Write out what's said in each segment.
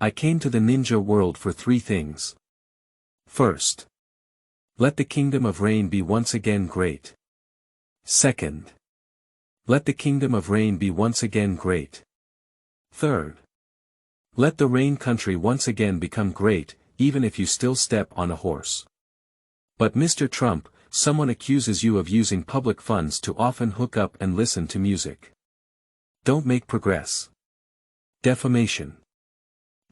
I came to the ninja world for three things. First, let the kingdom of rain be once again great. Second, let the kingdom of rain be once again great. Third, let the rain country once again become great, even if you still step on a horse. But Mr. Trump, someone accuses you of using public funds to often hook up and listen to music. Don't make progress. Defamation.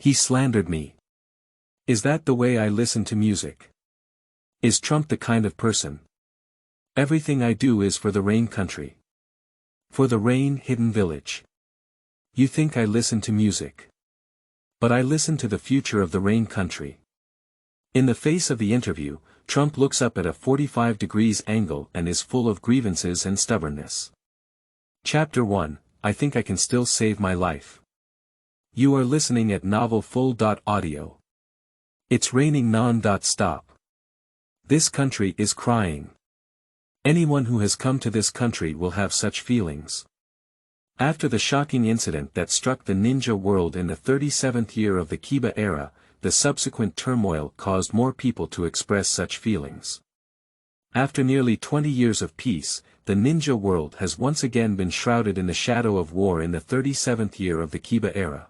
He slandered me. Is that the way I listen to music? Is Trump the kind of person? Everything I do is for the rain country. For the rain hidden village. You think I listen to music. But I listen to the future of the rain country. In the face of the interview, Trump looks up at a 45 degrees angle and is full of grievances and stubbornness. Chapter 1, I think I can still save my life. You are listening at Novel Full.audio. It's raining non-stop. This country is crying. Anyone who has come to this country will have such feelings. After the shocking incident that struck the ninja world in the 37th year of the Kiba era, the subsequent turmoil caused more people to express such feelings. After nearly 20 years of peace, the ninja world has once again been shrouded in the shadow of war in the 37th year of the Kiba era.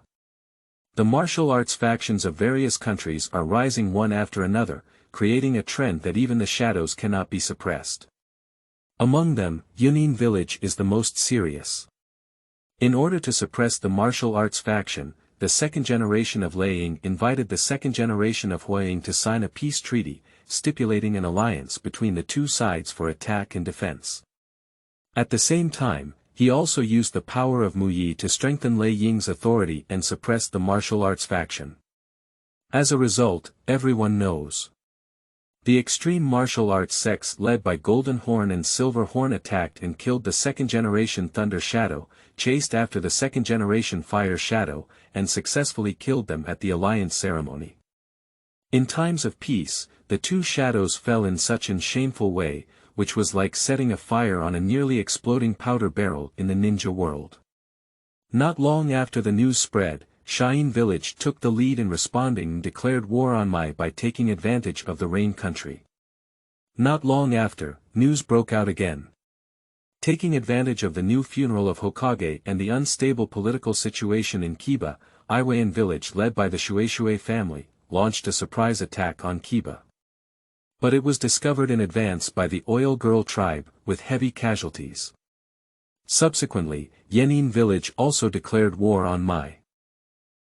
The martial arts factions of various countries are rising one after another, creating a trend that even the shadows cannot be suppressed. Among them, Yunin village is the most serious. In order to suppress the martial arts faction, the second generation of Liang invited the second generation of Huaying to sign a peace treaty, stipulating an alliance between the two sides for attack and defense. At the same time, he also used the power of Mu Yi to strengthen Lei Ying's authority and suppress the martial arts faction. As a result, everyone knows. The extreme martial arts sects led by Golden Horn and Silver Horn attacked and killed the second-generation Thunder Shadow, chased after the second-generation Fire Shadow, and successfully killed them at the alliance ceremony. In times of peace, the two shadows fell in such an shameful way, which was like setting a fire on a nearly exploding powder barrel in the ninja world. Not long after the news spread, Xiayin village took the lead in responding and declared war on Mai by taking advantage of the rain country. Not long after, news broke out again. Taking advantage of the new funeral of Hokage and the unstable political situation in Kiba, Iwayan village led by the Shueishui family, launched a surprise attack on Kiba. But it was discovered in advance by the Oil Girl tribe, with heavy casualties. Subsequently, Yenin village also declared war on Mai.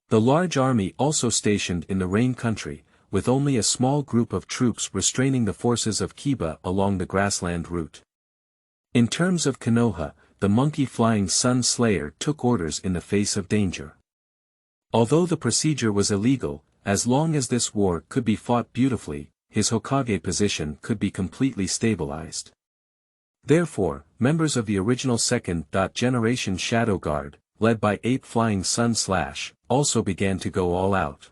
The large army also stationed in the rain country, with only a small group of troops restraining the forces of Kiba along the grassland route. In terms of Konoha, the monkey-flying Sun Slayer took orders in the face of danger. Although the procedure was illegal, as long as this war could be fought beautifully, his Hokage position could be completely stabilized. Therefore, members of the original second-generation Shadow Guard, led by Ape Flying Sun Slash, also began to go all out.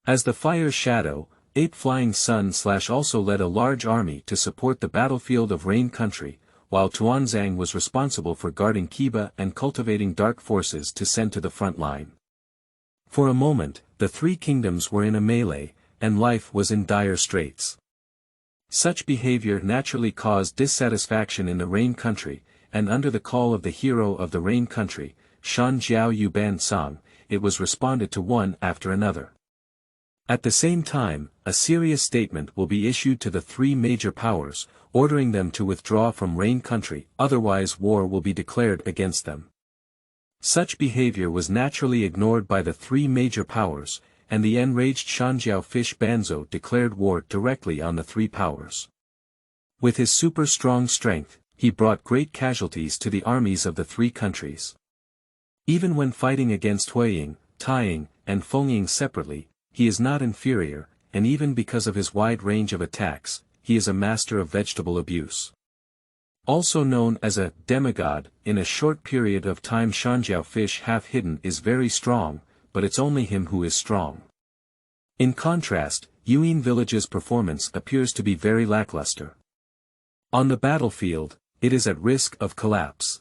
As the Fire Shadow, Ape Flying Sun Slash also led a large army to support the battlefield of Rain Country, while Tuanzang was responsible for guarding Kiba and cultivating dark forces to send to the front line. For a moment, the three kingdoms were in a melee, and life was in dire straits. Such behavior naturally caused dissatisfaction in the Rain Country, and under the call of the hero of the Rain Country, Shan Jiao Yuban Song, it was responded to one after another. At the same time, a serious statement will be issued to the three major powers, ordering them to withdraw from Rain Country, otherwise war will be declared against them. Such behavior was naturally ignored by the three major powers, and the enraged Shanjiao Fish Banzo declared war directly on the three powers. With his super strong strength, he brought great casualties to the armies of the three countries. Even when fighting against Huaying, Taiying, and Fengying separately, he is not inferior, and even because of his wide range of attacks, he is a master of vegetable abuse. Also known as a demigod, in a short period of time Shanjiao Fish half-hidden is very strong, but it's only him who is strong. In contrast, Yuin village's performance appears to be very lackluster. On the battlefield, it is at risk of collapse.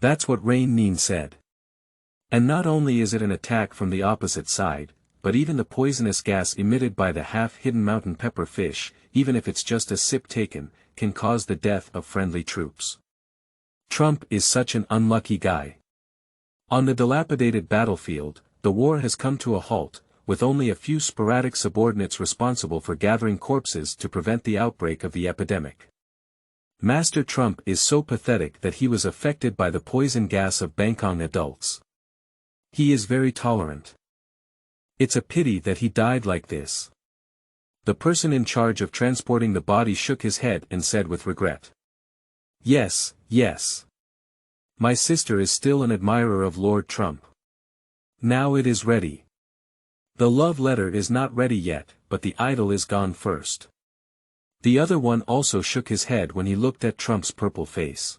That's what Rain Nin said. And not only is it an attack from the opposite side, but even the poisonous gas emitted by the half-hidden mountain pepper fish, even if it's just a sip taken, can cause the death of friendly troops. Trump is such an unlucky guy. On the dilapidated battlefield, the war has come to a halt, with only a few sporadic subordinates responsible for gathering corpses to prevent the outbreak of the epidemic. Master Trump is so pathetic that he was affected by the poison gas of Bangkok adults. He is very tolerant. It's a pity that he died like this. The person in charge of transporting the body shook his head and said with regret. Yes, yes. My sister is still an admirer of Lord Trump. Now it is ready. The love letter is not ready yet, but the idol is gone first. The other one also shook his head when he looked at Trump's purple face.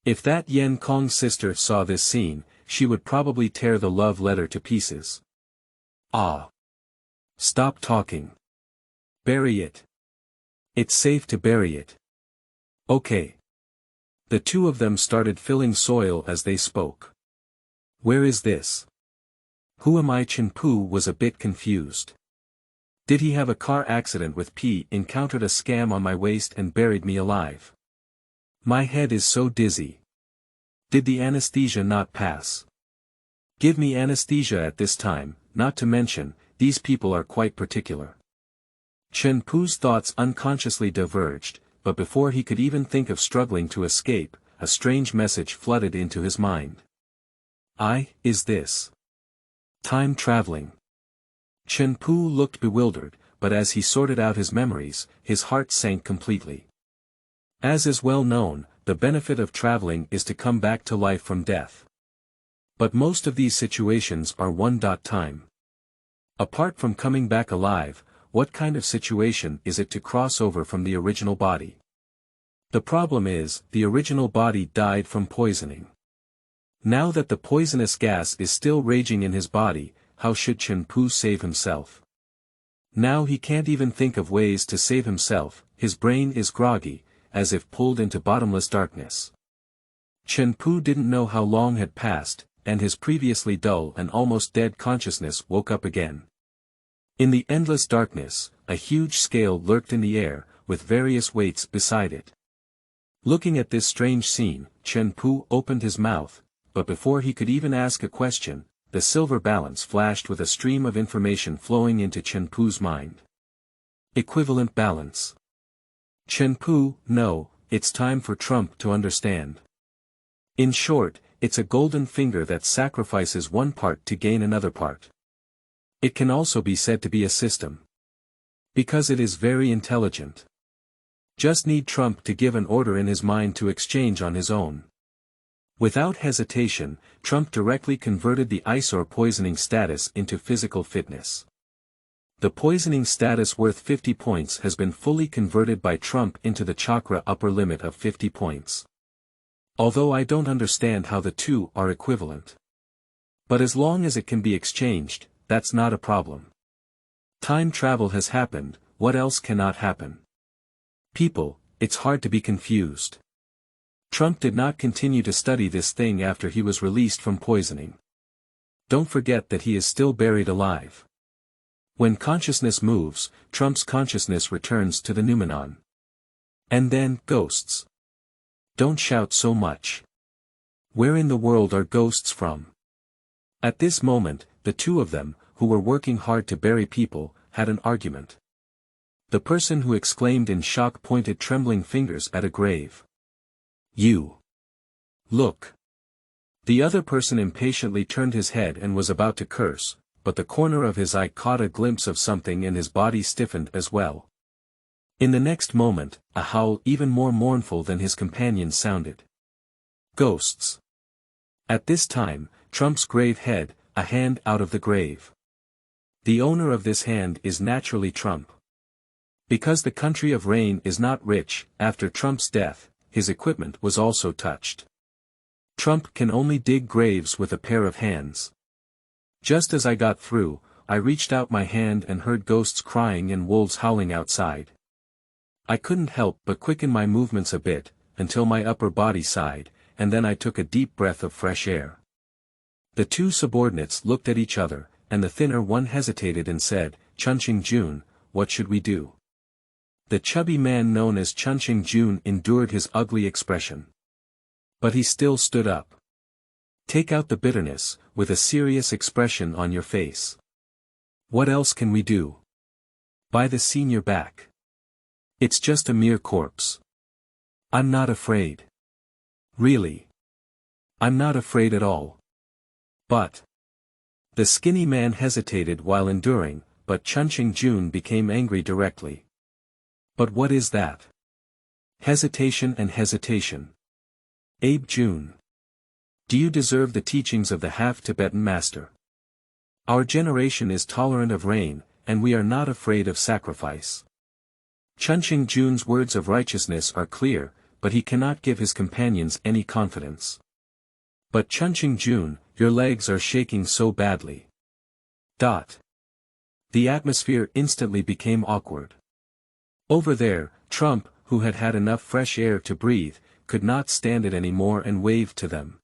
If that Yen Kong sister saw this scene, she would probably tear the love letter to pieces. Ah. Stop talking. Bury it. It's safe to bury it. Okay. The two of them started filling soil as they spoke. Where is this? Who am I? Chen Pu was a bit confused. Did he have a car accident with P? Encountered a scam on my waist and buried me alive. My head is so dizzy. Did the anesthesia not pass? Give me anesthesia at this time, not to mention, these people are quite particular. Chen Pu's thoughts unconsciously diverged, but before he could even think of struggling to escape, a strange message flooded into his mind. Is this time traveling? Chen Pu looked bewildered, but as he sorted out his memories, his heart sank completely. As is well known, the benefit of traveling is to come back to life from death. But most of these situations are one-time. Apart from coming back alive, what kind of situation is it to cross over from the original body? The problem is, the original body died from poisoning. Now that the poisonous gas is still raging in his body, how should Chen Pu save himself? Now he can't even think of ways to save himself, his brain is groggy, as if pulled into bottomless darkness. Chen Pu didn't know how long had passed, and his previously dull and almost dead consciousness woke up again. In the endless darkness, a huge scale lurked in the air, with various weights beside it. Looking at this strange scene, Chen Pu opened his mouth, but before he could even ask a question, the silver balance flashed with a stream of information flowing into Chen Pu's mind. Equivalent balance. Chen Pu, no, it's time for Trump to understand. In short, it's a golden finger that sacrifices one part to gain another part. It can also be said to be a system. Because it is very intelligent. Just need Trump to give an order in his mind to exchange on his own. Without hesitation, Trump directly converted the eyesore poisoning status into physical fitness. The poisoning status worth 50 points has been fully converted by Trump into the chakra upper limit of 50 points. Although I don't understand how the two are equivalent. But as long as it can be exchanged, that's not a problem. Time travel has happened, what else cannot happen? People, it's hard to be confused. Trump did not continue to study this thing after he was released from poisoning. Don't forget that he is still buried alive. When consciousness moves, Trump's consciousness returns to the noumenon. And then, ghosts. Don't shout so much. Where in the world are ghosts from? At this moment, the two of them, who were working hard to bury people, had an argument. The person who exclaimed in shock pointed trembling fingers at a grave. You. Look. The other person impatiently turned his head and was about to curse, but the corner of his eye caught a glimpse of something and his body stiffened as well. In the next moment, a howl even more mournful than his companion's sounded. Ghosts. At this time, Trump's grave head, a hand out of the grave. The owner of this hand is naturally Trump. Because the country of Rain is not rich, after Trump's death, his equipment was also touched. Trump can only dig graves with a pair of hands. Just as I got through, I reached out my hand and heard ghosts crying and wolves howling outside. I couldn't help but quicken my movements a bit, until my upper body sighed, and then I took a deep breath of fresh air. The two subordinates looked at each other, and the thinner one hesitated and said, "Chunching Jun, what should we do?" The chubby man known as Chunching Jun endured his ugly expression. But he still stood up. "Take out the bitterness, with a serious expression on your face. What else can we do? Buy the senior back. It's just a mere corpse. I'm not afraid. Really. I'm not afraid at all. But..." The skinny man hesitated while enduring, but Chunching Jun became angry directly. "But what is that? Hesitation and hesitation. Abe Jun. Do you deserve the teachings of the half-Tibetan master? Our generation is tolerant of rain, and we are not afraid of sacrifice." Chunching Jun's words of righteousness are clear, but he cannot give his companions any confidence. "But Chunching Jun, your legs are shaking so badly." The atmosphere instantly became awkward. Over there, Trump, who had had enough fresh air to breathe, could not stand it anymore and waved to them.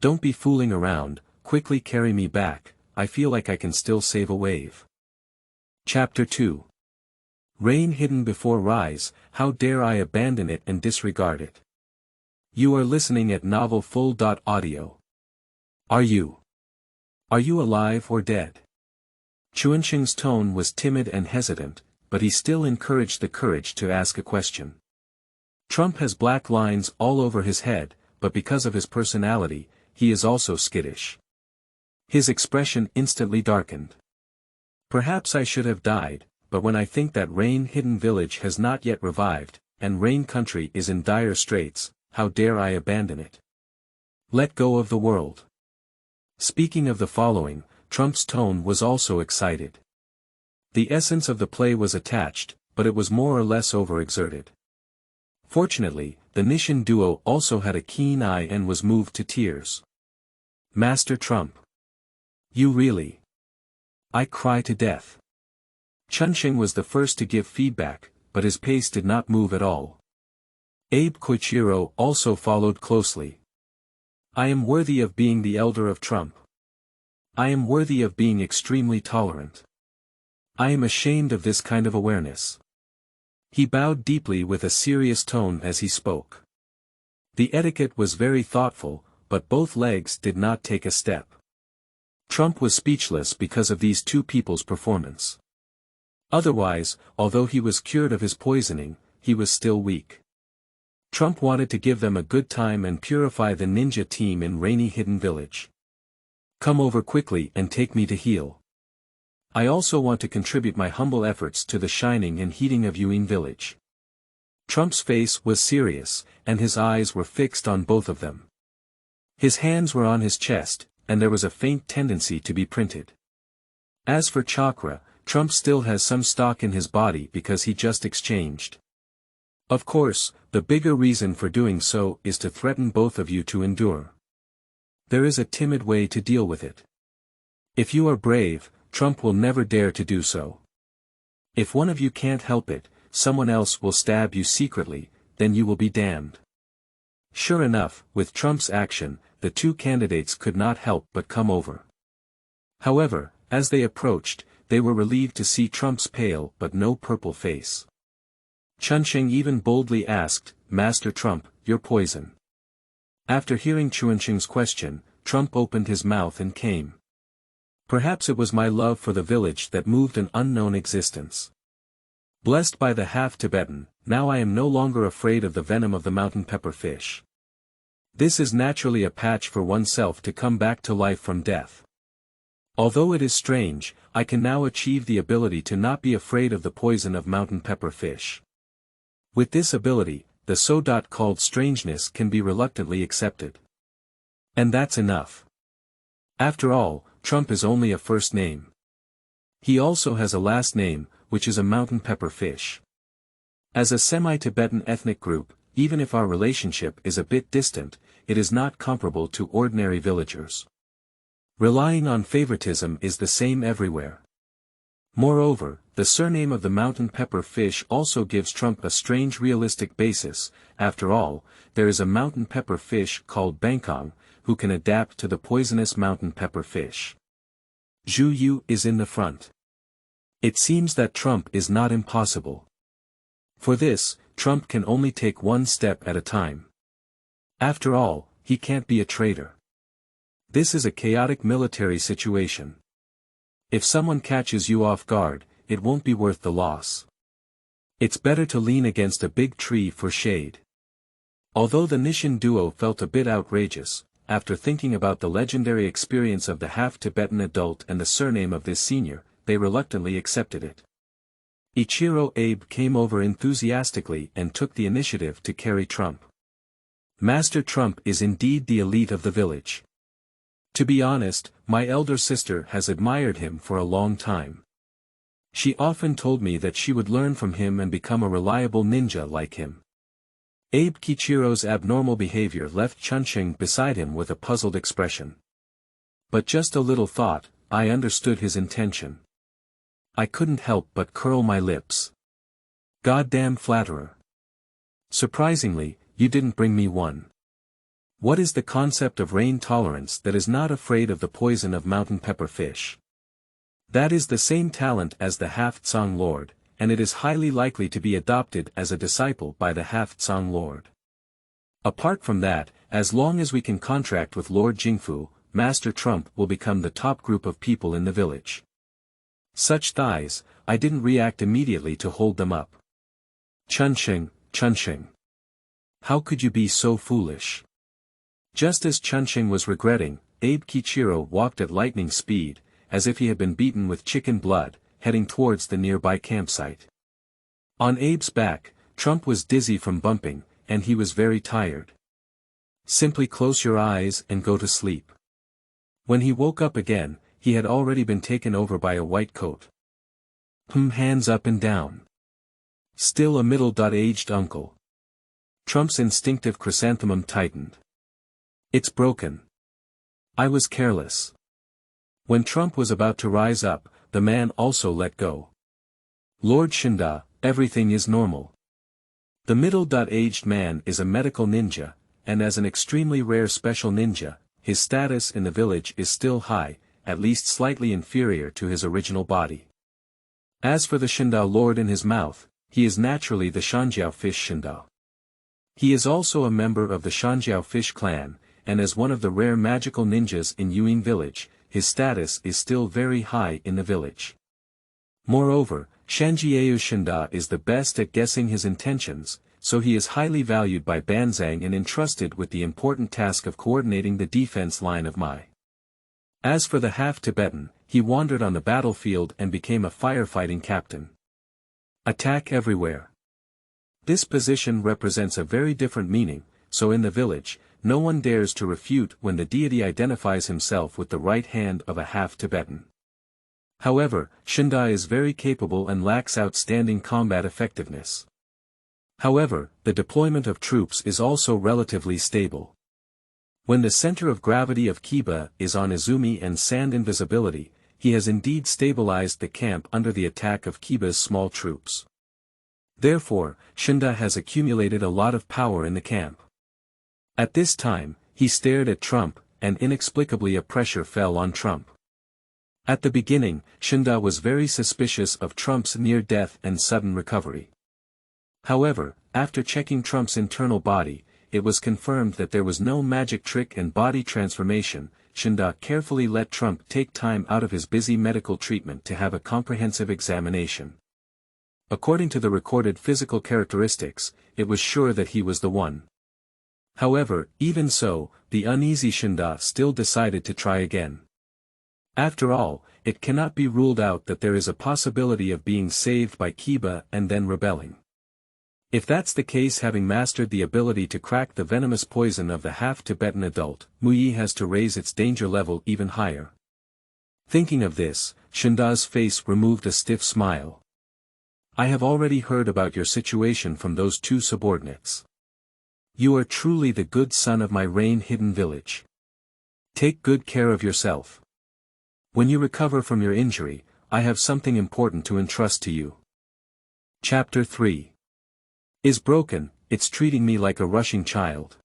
"Don't be fooling around, quickly carry me back, I feel like I can still save a wave." Chapter 2. Rain hidden before rise, how dare I abandon it and disregard it? You are listening at novelfull.audio. Are you alive or dead? Chunching's tone was timid and hesitant, but he still encouraged the courage to ask a question. Trump has black lines all over his head, but because of his personality, he is also skittish. His expression instantly darkened. "Perhaps I should have died, but when I think that rain-hidden village has not yet revived, and rain country is in dire straits, how dare I abandon it? Let go of the world." Speaking of the following, Trump's tone was also excited. The essence of the play was attached, but it was more or less overexerted. Fortunately, the Nishin duo also had a keen eye and was moved to tears. "Master Trump. You really. I cry to death." Chunching was the first to give feedback, but his pace did not move at all. Abe Koichiro also followed closely. "I am worthy of being the elder of Trump. I am worthy of being extremely tolerant. I am ashamed of this kind of awareness." He bowed deeply with a serious tone as he spoke. The etiquette was very thoughtful, but both legs did not take a step. Trump was speechless because of these two people's performance. Otherwise, although he was cured of his poisoning, he was still weak. Trump wanted to give them a good time and purify the ninja team in rainy hidden village. "Come over quickly and take me to heal. I also want to contribute my humble efforts to the shining and heating of Yuin village." Trump's face was serious, and his eyes were fixed on both of them. His hands were on his chest, and there was a faint tendency to be printed. As for chakra, Trump still has some stock in his body because he just exchanged. Of course, the bigger reason for doing so is to threaten both of you to endure. There is a timid way to deal with it. If you are brave, Trump will never dare to do so. If one of you can't help it, someone else will stab you secretly, then you will be damned. Sure enough, with Trump's action, the two candidates could not help but come over. However, as they approached, they were relieved to see Trump's pale but no purple face. Chunching even boldly asked, "Master Trump, your poison?" After hearing Chunching's question, Trump opened his mouth and came. "Perhaps it was my love for the village that moved an unknown existence. Blessed by the half-Tibetan, now I am no longer afraid of the venom of the mountain pepper fish. This is naturally a patch for oneself to come back to life from death. Although it is strange, I can now achieve the ability to not be afraid of the poison of mountain pepper fish. With this ability, the so-called strangeness can be reluctantly accepted. And that's enough. After all, Trump is only a first name. He also has a last name, which is a mountain pepper fish. As a semi-Tibetan ethnic group, even if our relationship is a bit distant, it is not comparable to ordinary villagers. Relying on favoritism is the same everywhere. Moreover, the surname of the mountain pepper fish also gives Trump a strange realistic basis. After all, there is a mountain pepper fish called Bangkong, who can adapt to the poisonous mountain pepper fish. Zhu Yu is in the front. It seems that Trump is not impossible. For this, Trump can only take one step at a time. After all, he can't be a traitor. This is a chaotic military situation. If someone catches you off guard, it won't be worth the loss. It's better to lean against a big tree for shade. Although the Nishin duo felt a bit outrageous, after thinking about the legendary experience of the half-Tibetan adult and the surname of this senior, they reluctantly accepted it. Ichiro Abe came over enthusiastically and took the initiative to carry Trump. Master Trump is indeed the elite of the village. To be honest, my elder sister has admired him for a long time. She often told me that she would learn from him and become a reliable ninja like him. Abe Kichiro's abnormal behavior left Chunsheng beside him with a puzzled expression. But just a little thought, I understood his intention. I couldn't help but curl my lips. Goddamn flatterer. Surprisingly, you didn't bring me one. What is the concept of rain tolerance that is not afraid of the poison of mountain pepper fish? That is the same talent as the half-Tsang Lord, and it is highly likely to be adopted as a disciple by the half-Tsang Lord. Apart from that, as long as we can contract with Lord Jingfu, Master Trump will become the top group of people in the village. Such thighs, I didn't react immediately to hold them up. Chunsheng. How could you be so foolish? Just as Chunsheng was regretting, Abe Kichiro walked at lightning speed, as if he had been beaten with chicken blood, heading towards the nearby campsite. On Abe's back, Trump was dizzy from bumping, and he was very tired. Simply close your eyes and go to sleep. When he woke up again, he had already been taken over by a white coat. Hands up and down. Still a middle-aged uncle. Trump's instinctive chrysanthemum tightened. It's broken. I was careless. When Trump was about to rise up, the man also let go. Lord Shinda, everything is normal. The middle-aged man is a medical ninja, and as an extremely rare special ninja, his status in the village is still high, at least slightly inferior to his original body. As for the Shinda Lord in his mouth, he is naturally the Shanjiao fish Shinda. He is also a member of the Shanjiao fish clan, and as one of the rare magical ninjas in Yuin village, his status is still very high in the village. Moreover, Shanjiao Shinda is the best at guessing his intentions, so he is highly valued by Banzang and entrusted with the important task of coordinating the defense line of Mai. As for the half-Tibetan, he wandered on the battlefield and became a firefighting captain. Attack everywhere. This position represents a very different meaning, so in the village, no one dares to refute when the deity identifies himself with the right hand of a half-Tibetan. However, Shinda is very capable and lacks outstanding combat effectiveness. However, the deployment of troops is also relatively stable. When the center of gravity of Kiba is on Izumi and sand invisibility, he has indeed stabilized the camp under the attack of Kiba's small troops. Therefore, Shinda has accumulated a lot of power in the camp. At this time, he stared at Trump, and inexplicably a pressure fell on Trump. At the beginning, Shinda was very suspicious of Trump's near-death and sudden recovery. However, after checking Trump's internal body, it was confirmed that there was no magic trick and body transformation. Shinda carefully let Trump take time out of his busy medical treatment to have a comprehensive examination. According to the recorded physical characteristics, it was sure that he was the one. However, even so, the uneasy Shinda still decided to try again. After all, it cannot be ruled out that there is a possibility of being saved by Kiba and then rebelling. If that's the case, having mastered the ability to crack the venomous poison of the half-Tibetan adult, Muyi has to raise its danger level even higher. Thinking of this, Shinda's face removed a stiff smile. I have already heard about your situation from those two subordinates. You are truly the good son of my rain-hidden village. Take good care of yourself. When you recover from your injury, I have something important to entrust to you. Chapter 3. Is broken, it's treating me like a rushing child.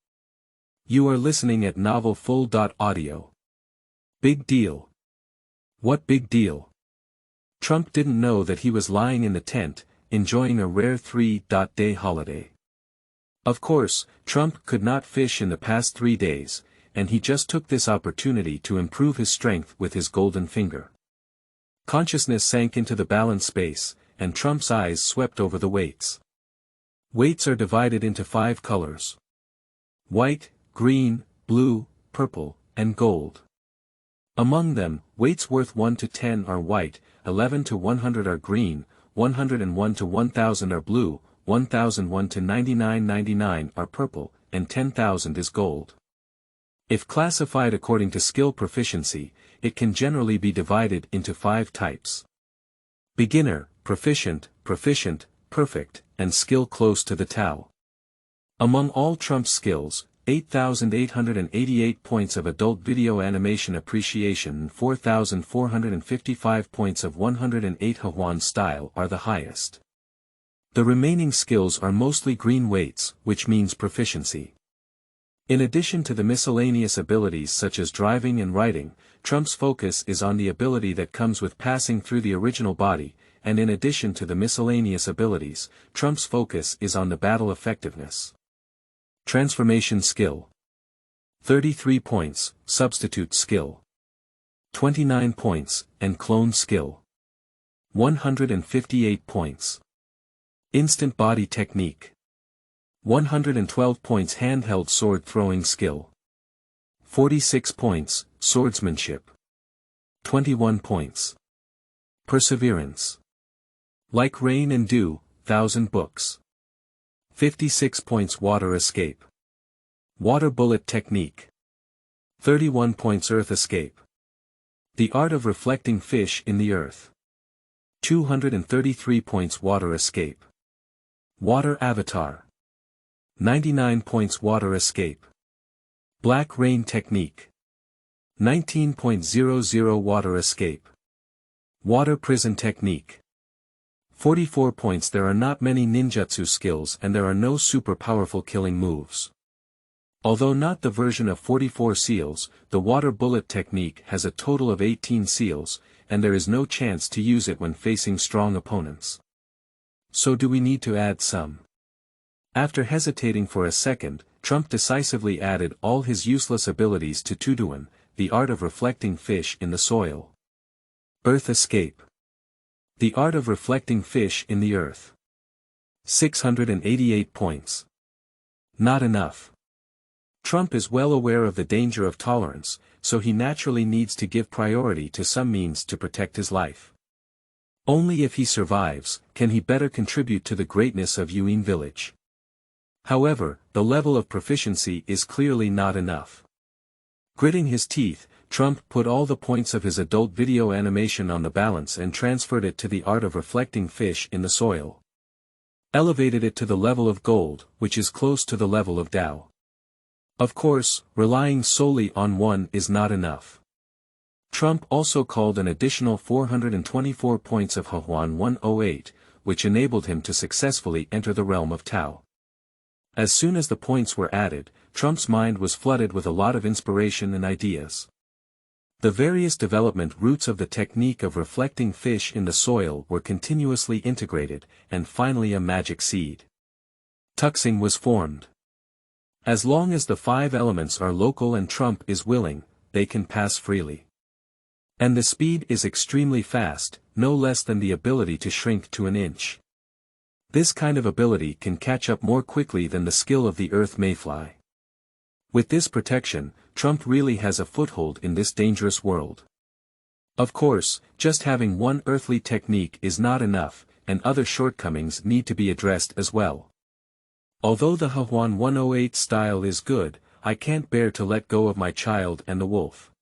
You are listening at Novel Full. Audio. Big deal. What big deal? Trump didn't know that he was lying in the tent, enjoying a rare 3-day holiday. Of course, Trump could not fish in the past 3 days, and he just took this opportunity to improve his strength with his golden finger. Consciousness sank into the balance space, and Trump's eyes swept over the weights. Weights are divided into 5 colors: white, green, blue, purple, and gold. Among them, weights worth 1 to 10 are white, 11 to 100 are green, 101 to 1000 are blue, 1001 to 9999 are purple, and 10,000 is gold. If classified according to skill proficiency, it can generally be divided into 5 types: beginner, proficient, proficient, perfect, and skill close to the Tao. Among all Trump's skills, 8,888 points of adult video animation appreciation and 4,455 points of 108 Hwan style are the highest. The remaining skills are mostly green weights, which means proficiency. In addition to the miscellaneous abilities such as driving and writing, Trump's focus is on the ability that comes with passing through the original body, and in addition to the miscellaneous abilities, Trump's focus is on the battle effectiveness. Transformation skill. 33 points, substitute skill. 29 points, and clone skill. 158 points. Instant body technique. 112 points handheld sword throwing skill. 46 points, swordsmanship. 21 points. Perseverance. Like rain and dew, 1,000 books. 56 points water escape. Water bullet technique. 31 points earth escape. The art of reflecting fish in the earth. 233 points water escape. Water avatar. 99 points water escape. Black rain technique. 19.00 water escape. Water prison technique. 44 points. There are not many ninjutsu skills and there are no super powerful killing moves. Although not the version of 44 seals, the water bullet technique has a total of 18 seals, and there is no chance to use it when facing strong opponents. So do we need to add some? After hesitating for a second, Trump decisively added all his useless abilities to Tuduan, the art of reflecting fish in the soil. Earth escape. The art of reflecting fish in the earth. 688 points. Not enough. Trump is well aware of the danger of tolerance, so he naturally needs to give priority to some means to protect his life. Only if he survives, can he better contribute to the greatness of Yuin village. However, the level of proficiency is clearly not enough. Gritting his teeth, Trump put all the points of his adult video animation on the balance and transferred it to the art of reflecting fish in the soil. Elevated it to the level of gold, which is close to the level of Tao. Of course, relying solely on one is not enough. Trump also called an additional 424 points of Hwan 108, which enabled him to successfully enter the realm of Tao. As soon as the points were added, Trump's mind was flooded with a lot of inspiration and ideas. The various development routes of the technique of reflecting fish in the soil were continuously integrated, and finally a magic seed. Tuxing was formed. As long as the 5 elements are local and Trump is willing, they can pass freely. And the speed is extremely fast, no less than the ability to shrink to an inch. This kind of ability can catch up more quickly than the skill of the earth mayfly. With this protection, Trump really has a foothold in this dangerous world. Of course, just having one earthly technique is not enough, and other shortcomings need to be addressed as well. Although the Hwan 108 style is good, I can't bear to let go of my child and the wolf.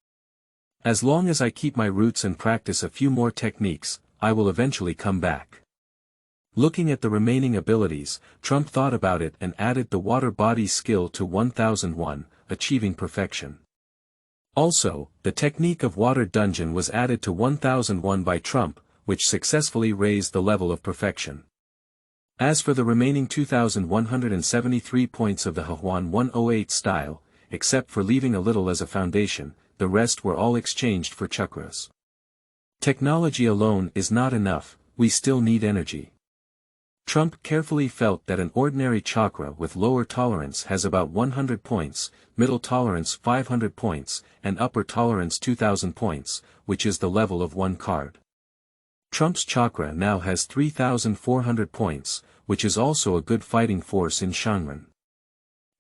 As long as I keep my roots and practice a few more techniques, I will eventually come back. Looking at the remaining abilities, Trump thought about it and added the water body skill to 1001, achieving perfection. Also, the technique of water dungeon was added to 1001 by Trump, which successfully raised the level of perfection. As for the remaining 2,173 points of the Hwan 108 style, except for leaving a little as a foundation, the rest were all exchanged for chakras. Technology alone is not enough, we still need energy. Trump carefully felt that an ordinary chakra with lower tolerance has about 100 points, middle tolerance 500 points, and upper tolerance 2000 points, which is the level of one card. Trump's chakra now has 3,400 points, which is also a good fighting force in Shanren.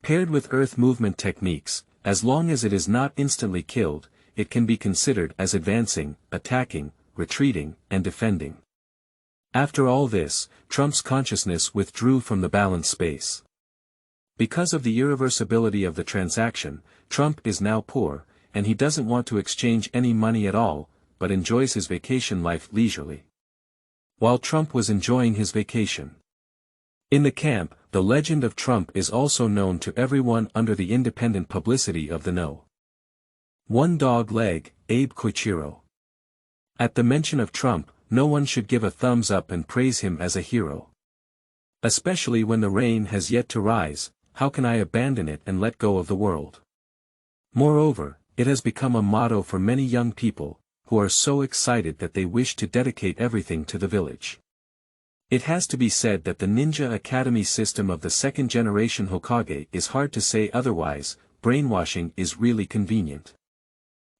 Paired with earth movement techniques, as long as it is not instantly killed, it can be considered as advancing, attacking, retreating, and defending. After all this, Trump's consciousness withdrew from the balance space. Because of the irreversibility of the transaction, Trump is now poor, and he doesn't want to exchange any money at all, but enjoys his vacation life leisurely. While Trump was enjoying his vacation in the camp, the legend of Trump is also known to everyone under the independent publicity of the No. 1 Dog Leg, Abe Koichiro. At the mention of Trump, no one should give a thumbs up and praise him as a hero. Especially when the rain has yet to rise, how can I abandon it and let go of the world? Moreover, it has become a motto for many young people, who are so excited that they wish to dedicate everything to the village. It has to be said that the Ninja Academy system of the second-generation Hokage is hard to say otherwise, brainwashing is really convenient.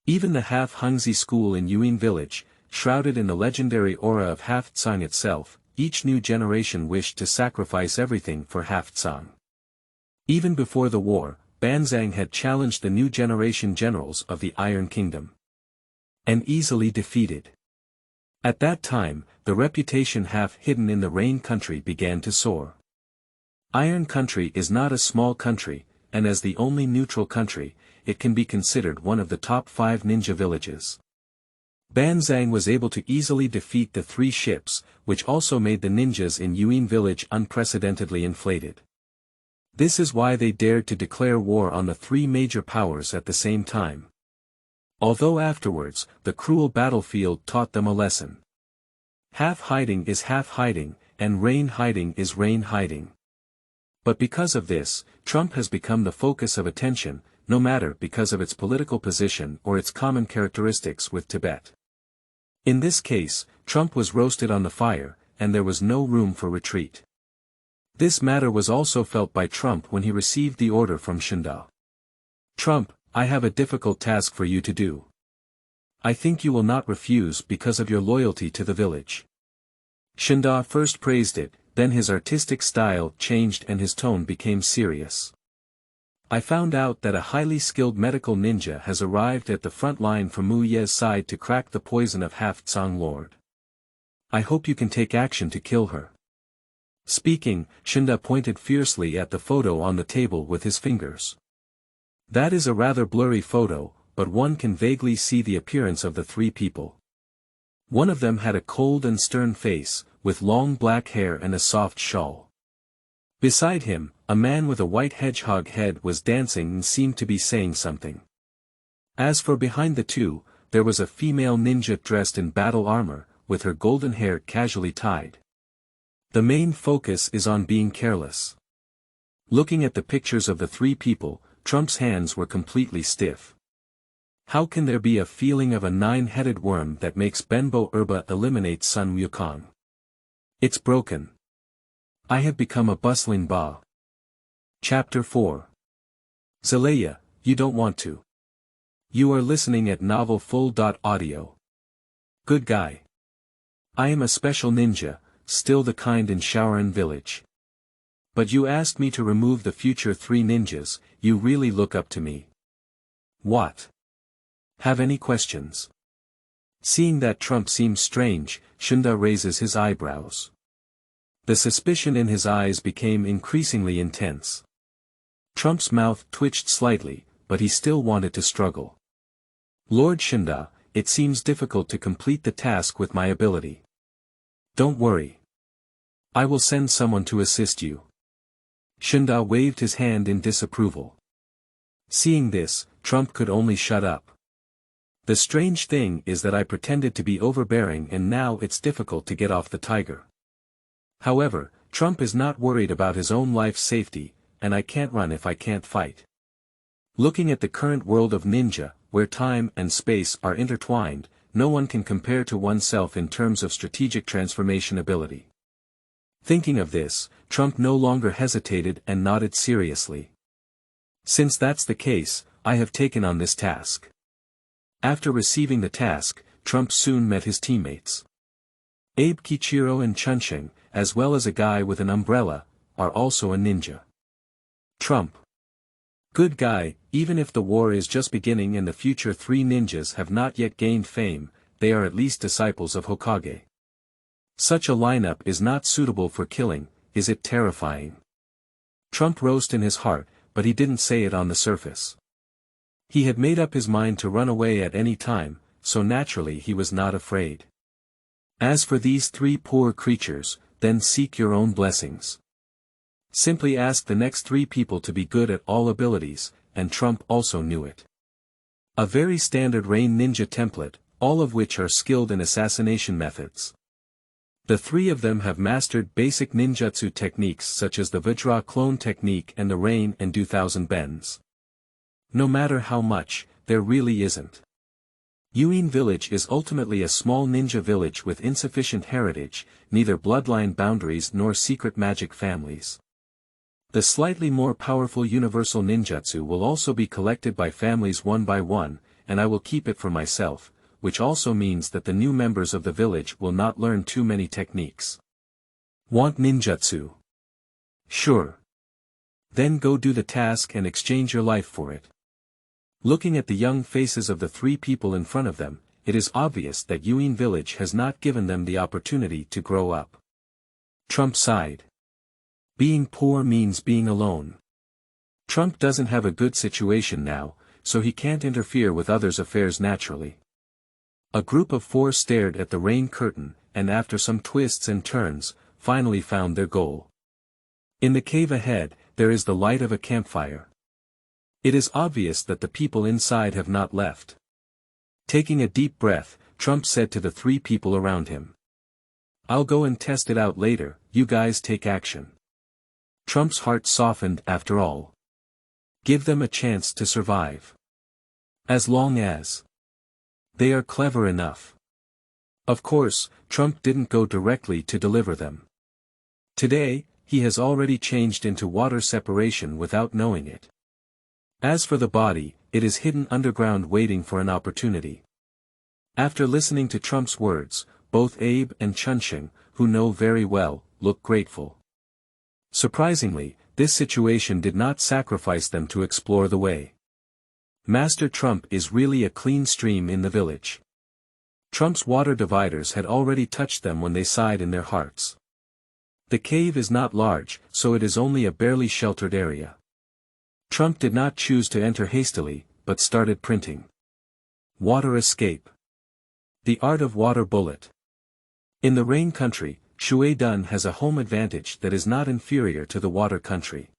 Even the half-Hungzi school in Yuin village, shrouded in the legendary aura of Half-Tsang itself, each new generation wished to sacrifice everything for Half-Tsang. Even before the war, Banzang had challenged the new generation generals of the Iron Kingdom, and easily defeated. At that time, the reputation half-hidden in the Rain Country began to soar. Iron Country is not a small country, and as the only neutral country, it can be considered one of the top 5 ninja villages. Banzang was able to easily defeat the 3 ships, which also made the ninjas in Yuin village unprecedentedly inflated. This is why they dared to declare war on the 3 major powers at the same time. Although afterwards, the cruel battlefield taught them a lesson. Half-hiding is half-hiding, and rain-hiding is rain-hiding. But because of this, Trump has become the focus of attention, no matter because of its political position or its common characteristics with Tibet. In this case, Trump was roasted on the fire, and there was no room for retreat. This matter was also felt by Trump when he received the order from Shunda. Trump, I have a difficult task for you to do. I think you will not refuse because of your loyalty to the village. Shunda first praised it, then his artistic style changed and his tone became serious. I found out that a highly skilled medical ninja has arrived at the front line from Mu Ye's side to crack the poison of Half-Tsang Lord. I hope you can take action to kill her. Speaking, Shunda pointed fiercely at the photo on the table with his fingers. That is a rather blurry photo, but one can vaguely see the appearance of the 3 people. One of them had a cold and stern face, with long black hair and a soft shawl. Beside him, a man with a white hedgehog head was dancing and seemed to be saying something. As for behind the 2, there was a female ninja dressed in battle armor, with her golden hair casually tied. The main focus is on being careless. Looking at the pictures of the 3 people, Trump's hands were completely stiff. How can there be a feeling of a 9-headed worm that makes Benbo Erba eliminate Sun Wukong? It's broken. I have become a bustling ba. Chapter 4. Zilaiya, you don't want to. You are listening at novelfull.audio. Good guy. I am a special ninja, still the kind in Shaoran village. But you asked me to remove the future 3 ninjas, you really look up to me. What? Have any questions? Seeing that Trump seems strange, Shunda raises his eyebrows. The suspicion in his eyes became increasingly intense. Trump's mouth twitched slightly, but he still wanted to struggle. Lord Shunda, it seems difficult to complete the task with my ability. Don't worry. I will send someone to assist you. Shunda waved his hand in disapproval. Seeing this, Trump could only shut up. The strange thing is that I pretended to be overbearing and now it's difficult to get off the tiger. However, Trump is not worried about his own life's safety, and I can't run if I can't fight. Looking at the current world of ninja, where time and space are intertwined, no one can compare to oneself in terms of strategic transformation ability. Thinking of this, Trump no longer hesitated and nodded seriously. Since that's the case, I have taken on this task. After receiving the task, Trump soon met his teammates. Abe Kichiro and Chunsheng, as well as a guy with an umbrella, are also a ninja. Trump. Good guy, even if the war is just beginning and the future three ninjas have not yet gained fame, they are at least disciples of Hokage. Such a lineup is not suitable for killing, is it terrifying? Trump rose in his heart, but he didn't say it on the surface. He had made up his mind to run away at any time, so naturally he was not afraid. As for these three poor creatures, then seek your own blessings. Simply ask the next three people to be good at all abilities, and Trump also knew it. A very standard Rain ninja template, all of which are skilled in assassination methods. The three of them have mastered basic ninjutsu techniques such as the Vajra clone technique and the Rain and Do Thousand Bends. No matter how much, there really isn't. Yuin village is ultimately a small ninja village with insufficient heritage, neither bloodline boundaries nor secret magic families. The slightly more powerful universal ninjutsu will also be collected by families one by one, and I will keep it for myself, which also means that the new members of the village will not learn too many techniques. Want ninjutsu? Sure. Then go do the task and exchange your life for it. Looking at the young faces of the three people in front of them, it is obvious that Yuin village has not given them the opportunity to grow up. Trump sighed. Being poor means being alone. Trump doesn't have a good situation now, so he can't interfere with others' affairs naturally. A group of four stared at the rain curtain, and after some twists and turns, finally found their goal. In the cave ahead, there is the light of a campfire. It is obvious that the people inside have not left. Taking a deep breath, Trump said to the three people around him. I'll go and test it out later, you guys take action. Trump's heart softened after all. Give them a chance to survive. As long as they are clever enough. Of course, Trump didn't go directly to deliver them. Today, he has already changed into water separation without knowing it. As for the body, it is hidden underground waiting for an opportunity. After listening to Trump's words, both Abe and Chunsheng, who know very well, look grateful. Surprisingly, this situation did not sacrifice them to explore the way. Master Trump is really a clean stream in the village. Trump's water dividers had already touched them when they sighed in their hearts. The cave is not large, so it is only a barely sheltered area. Trump did not choose to enter hastily, but started printing. Water escape. The art of water bullet. In the rain country, Shui Dun has a home advantage that is not inferior to the water country.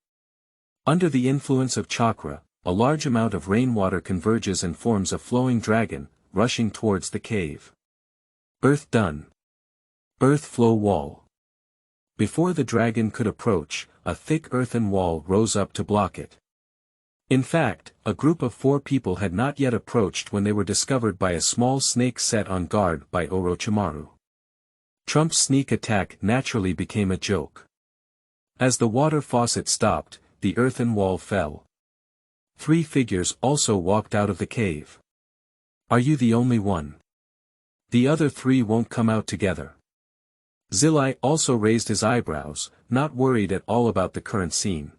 Under the influence of chakra, a large amount of rainwater converges and forms a flowing dragon, rushing towards the cave. Earth Dun. Earth flow wall. Before the dragon could approach, a thick earthen wall rose up to block it. In fact, a group of 4 people had not yet approached when they were discovered by a small snake set on guard by Orochimaru. Trump's sneak attack naturally became a joke. As the water faucet stopped, the earthen wall fell. 3 figures also walked out of the cave. Are you the only one? The other 3 won't come out together. Zilaiya also raised his eyebrows, not worried at all about the current scene.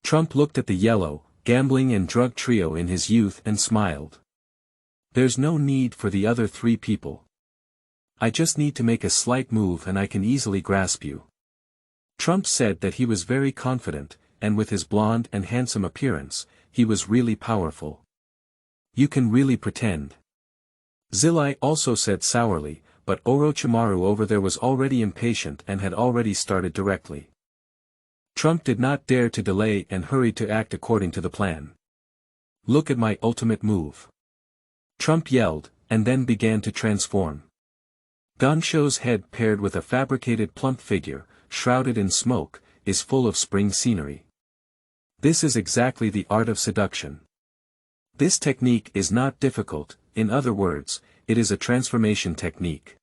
Trump looked at the yellow, gambling and drug trio in his youth and smiled. There's no need for the other 3 people. I just need to make a slight move and I can easily grasp you. Trump said that he was very confident, and with his blonde and handsome appearance, he was really powerful. You can really pretend. Zilaiya also said sourly, but Orochimaru over there was already impatient and had already started directly. Trump did not dare to delay and hurried to act according to the plan. Look at my ultimate move. Trump yelled, and then began to transform. Gangshou's head paired with a fabricated plump figure, shrouded in smoke, is full of spring scenery. This is exactly the art of seduction. This technique is not difficult, in other words, it is a transformation technique.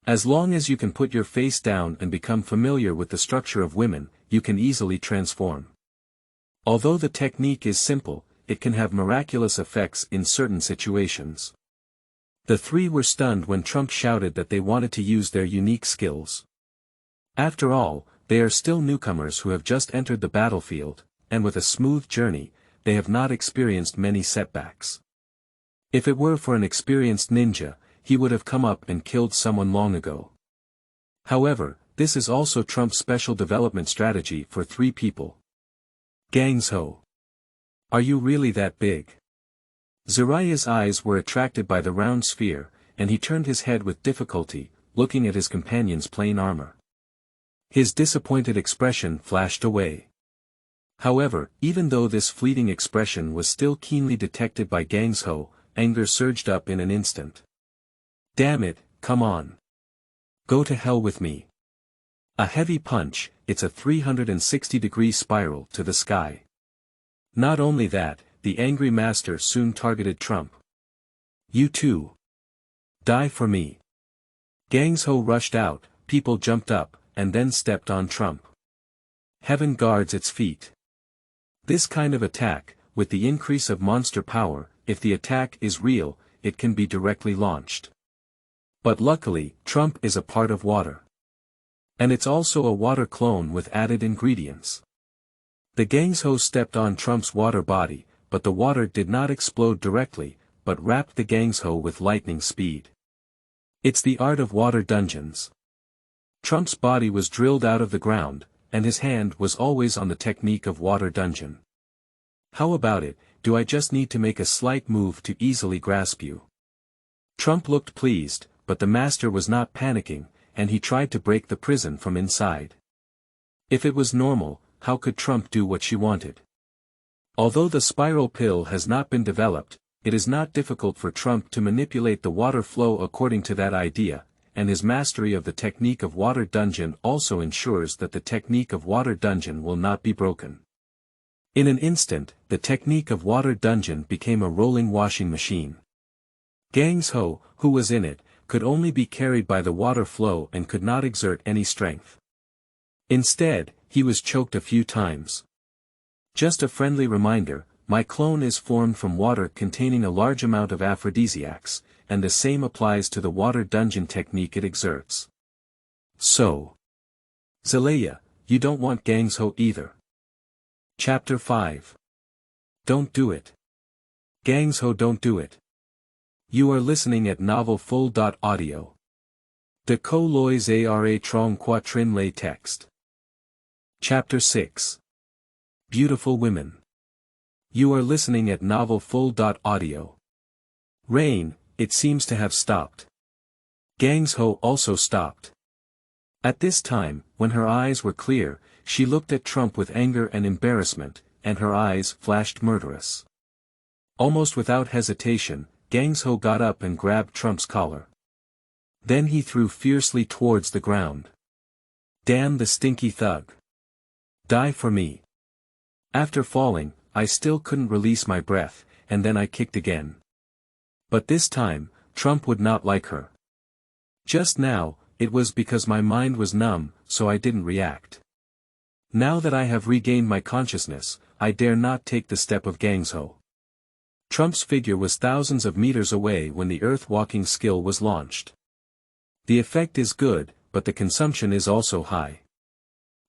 As long as you can put your face down and become familiar with the structure of women, you can easily transform. Although the technique is simple, it can have miraculous effects in certain situations. The three were stunned when Trump shouted that they wanted to use their unique skills. After all, they are still newcomers who have just entered the battlefield, and with a smooth journey, they have not experienced many setbacks. If it were for an experienced ninja, he would have come up and killed someone long ago. However, this is also Trump's special development strategy for three people. Gangshou. Are you really that big? Zilaiya's eyes were attracted by the round sphere, and he turned his head with difficulty, looking at his companion's plain armor. His disappointed expression flashed away. However, even though this fleeting expression was still keenly detected by Gangshou, anger surged up in an instant. Damn it, come on. Go to hell with me. A heavy punch, it's a 360-degree spiral to the sky. Not only that, the angry master soon targeted Trump. You too. Die for me. Gangshou rushed out, people jumped up, and then stepped on Trump. Heaven guards its feet. This kind of attack, with the increase of monster power, if the attack is real, it can be directly launched. But luckily, Trump is a part of water. And it's also a water clone with added ingredients. The Gangshou stepped on Trump's water body, but the water did not explode directly, but wrapped the Gangshou with lightning speed. It's the art of water dungeons. Trump's body was drilled out of the ground, and his hand was always on the technique of water dungeon. How about it, do I just need to make a slight move to easily grasp you? Trump looked pleased, but the master was not panicking, and he tried to break the prison from inside. If it was normal, how could Trump do what she wanted? Although the spiral pill has not been developed, it is not difficult for Trump to manipulate the water flow according to that idea, and his mastery of the technique of water dungeon also ensures that the technique of water dungeon will not be broken. In an instant, the technique of water dungeon became a rolling washing machine. Gangshou, who was in it, could only be carried by the water flow and could not exert any strength. Instead, he was choked a few times. Just a friendly reminder, my clone is formed from water containing a large amount of aphrodisiacs, and the same applies to the water dungeon technique it exerts. So. Zilaiya, you don't want Gangshou either. Chapter 5. Don't do it. Gangshou, don't do it. You are listening at Novel Full.audio. De co lois ara trong quatrin lay text. Chapter 6. Beautiful Women. You are listening at Novel Full.audio. Rain, it seems to have stopped. Gangshou also stopped. At this time, when her eyes were clear, she looked at Trump with anger and embarrassment, and her eyes flashed murderous. Almost without hesitation, Gangshou got up and grabbed Trump's collar. Then he threw fiercely towards the ground. Damn the stinky thug. Die for me. After falling, I still couldn't release my breath, and then I kicked again. But this time, Trump would not like her. Just now, it was because my mind was numb, so I didn't react. Now that I have regained my consciousness, I dare not take the step of Gangshou. Trump's figure was thousands of meters away when the earth-walking skill was launched. The effect is good, but the consumption is also high.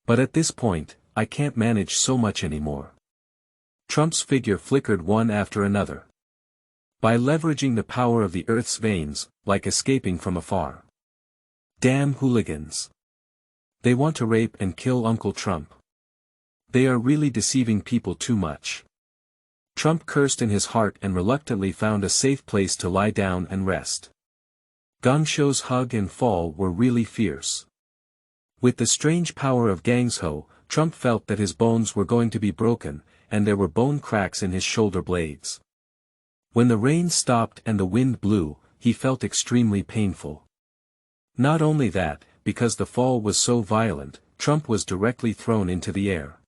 But at this point, I can't manage so much anymore. Trump's figure flickered one after another. By leveraging the power of the earth's veins, like escaping from afar. Damn hooligans. They want to rape and kill Uncle Trump. They are really deceiving people too much. Trump cursed in his heart and reluctantly found a safe place to lie down and rest. Gangshou's hug and fall were really fierce. With the strange power of Gangshou, Trump felt that his bones were going to be broken, and there were bone cracks in his shoulder blades. When the rain stopped and the wind blew, he felt extremely painful. Not only that, because the fall was so violent, Trump was directly thrown into the air.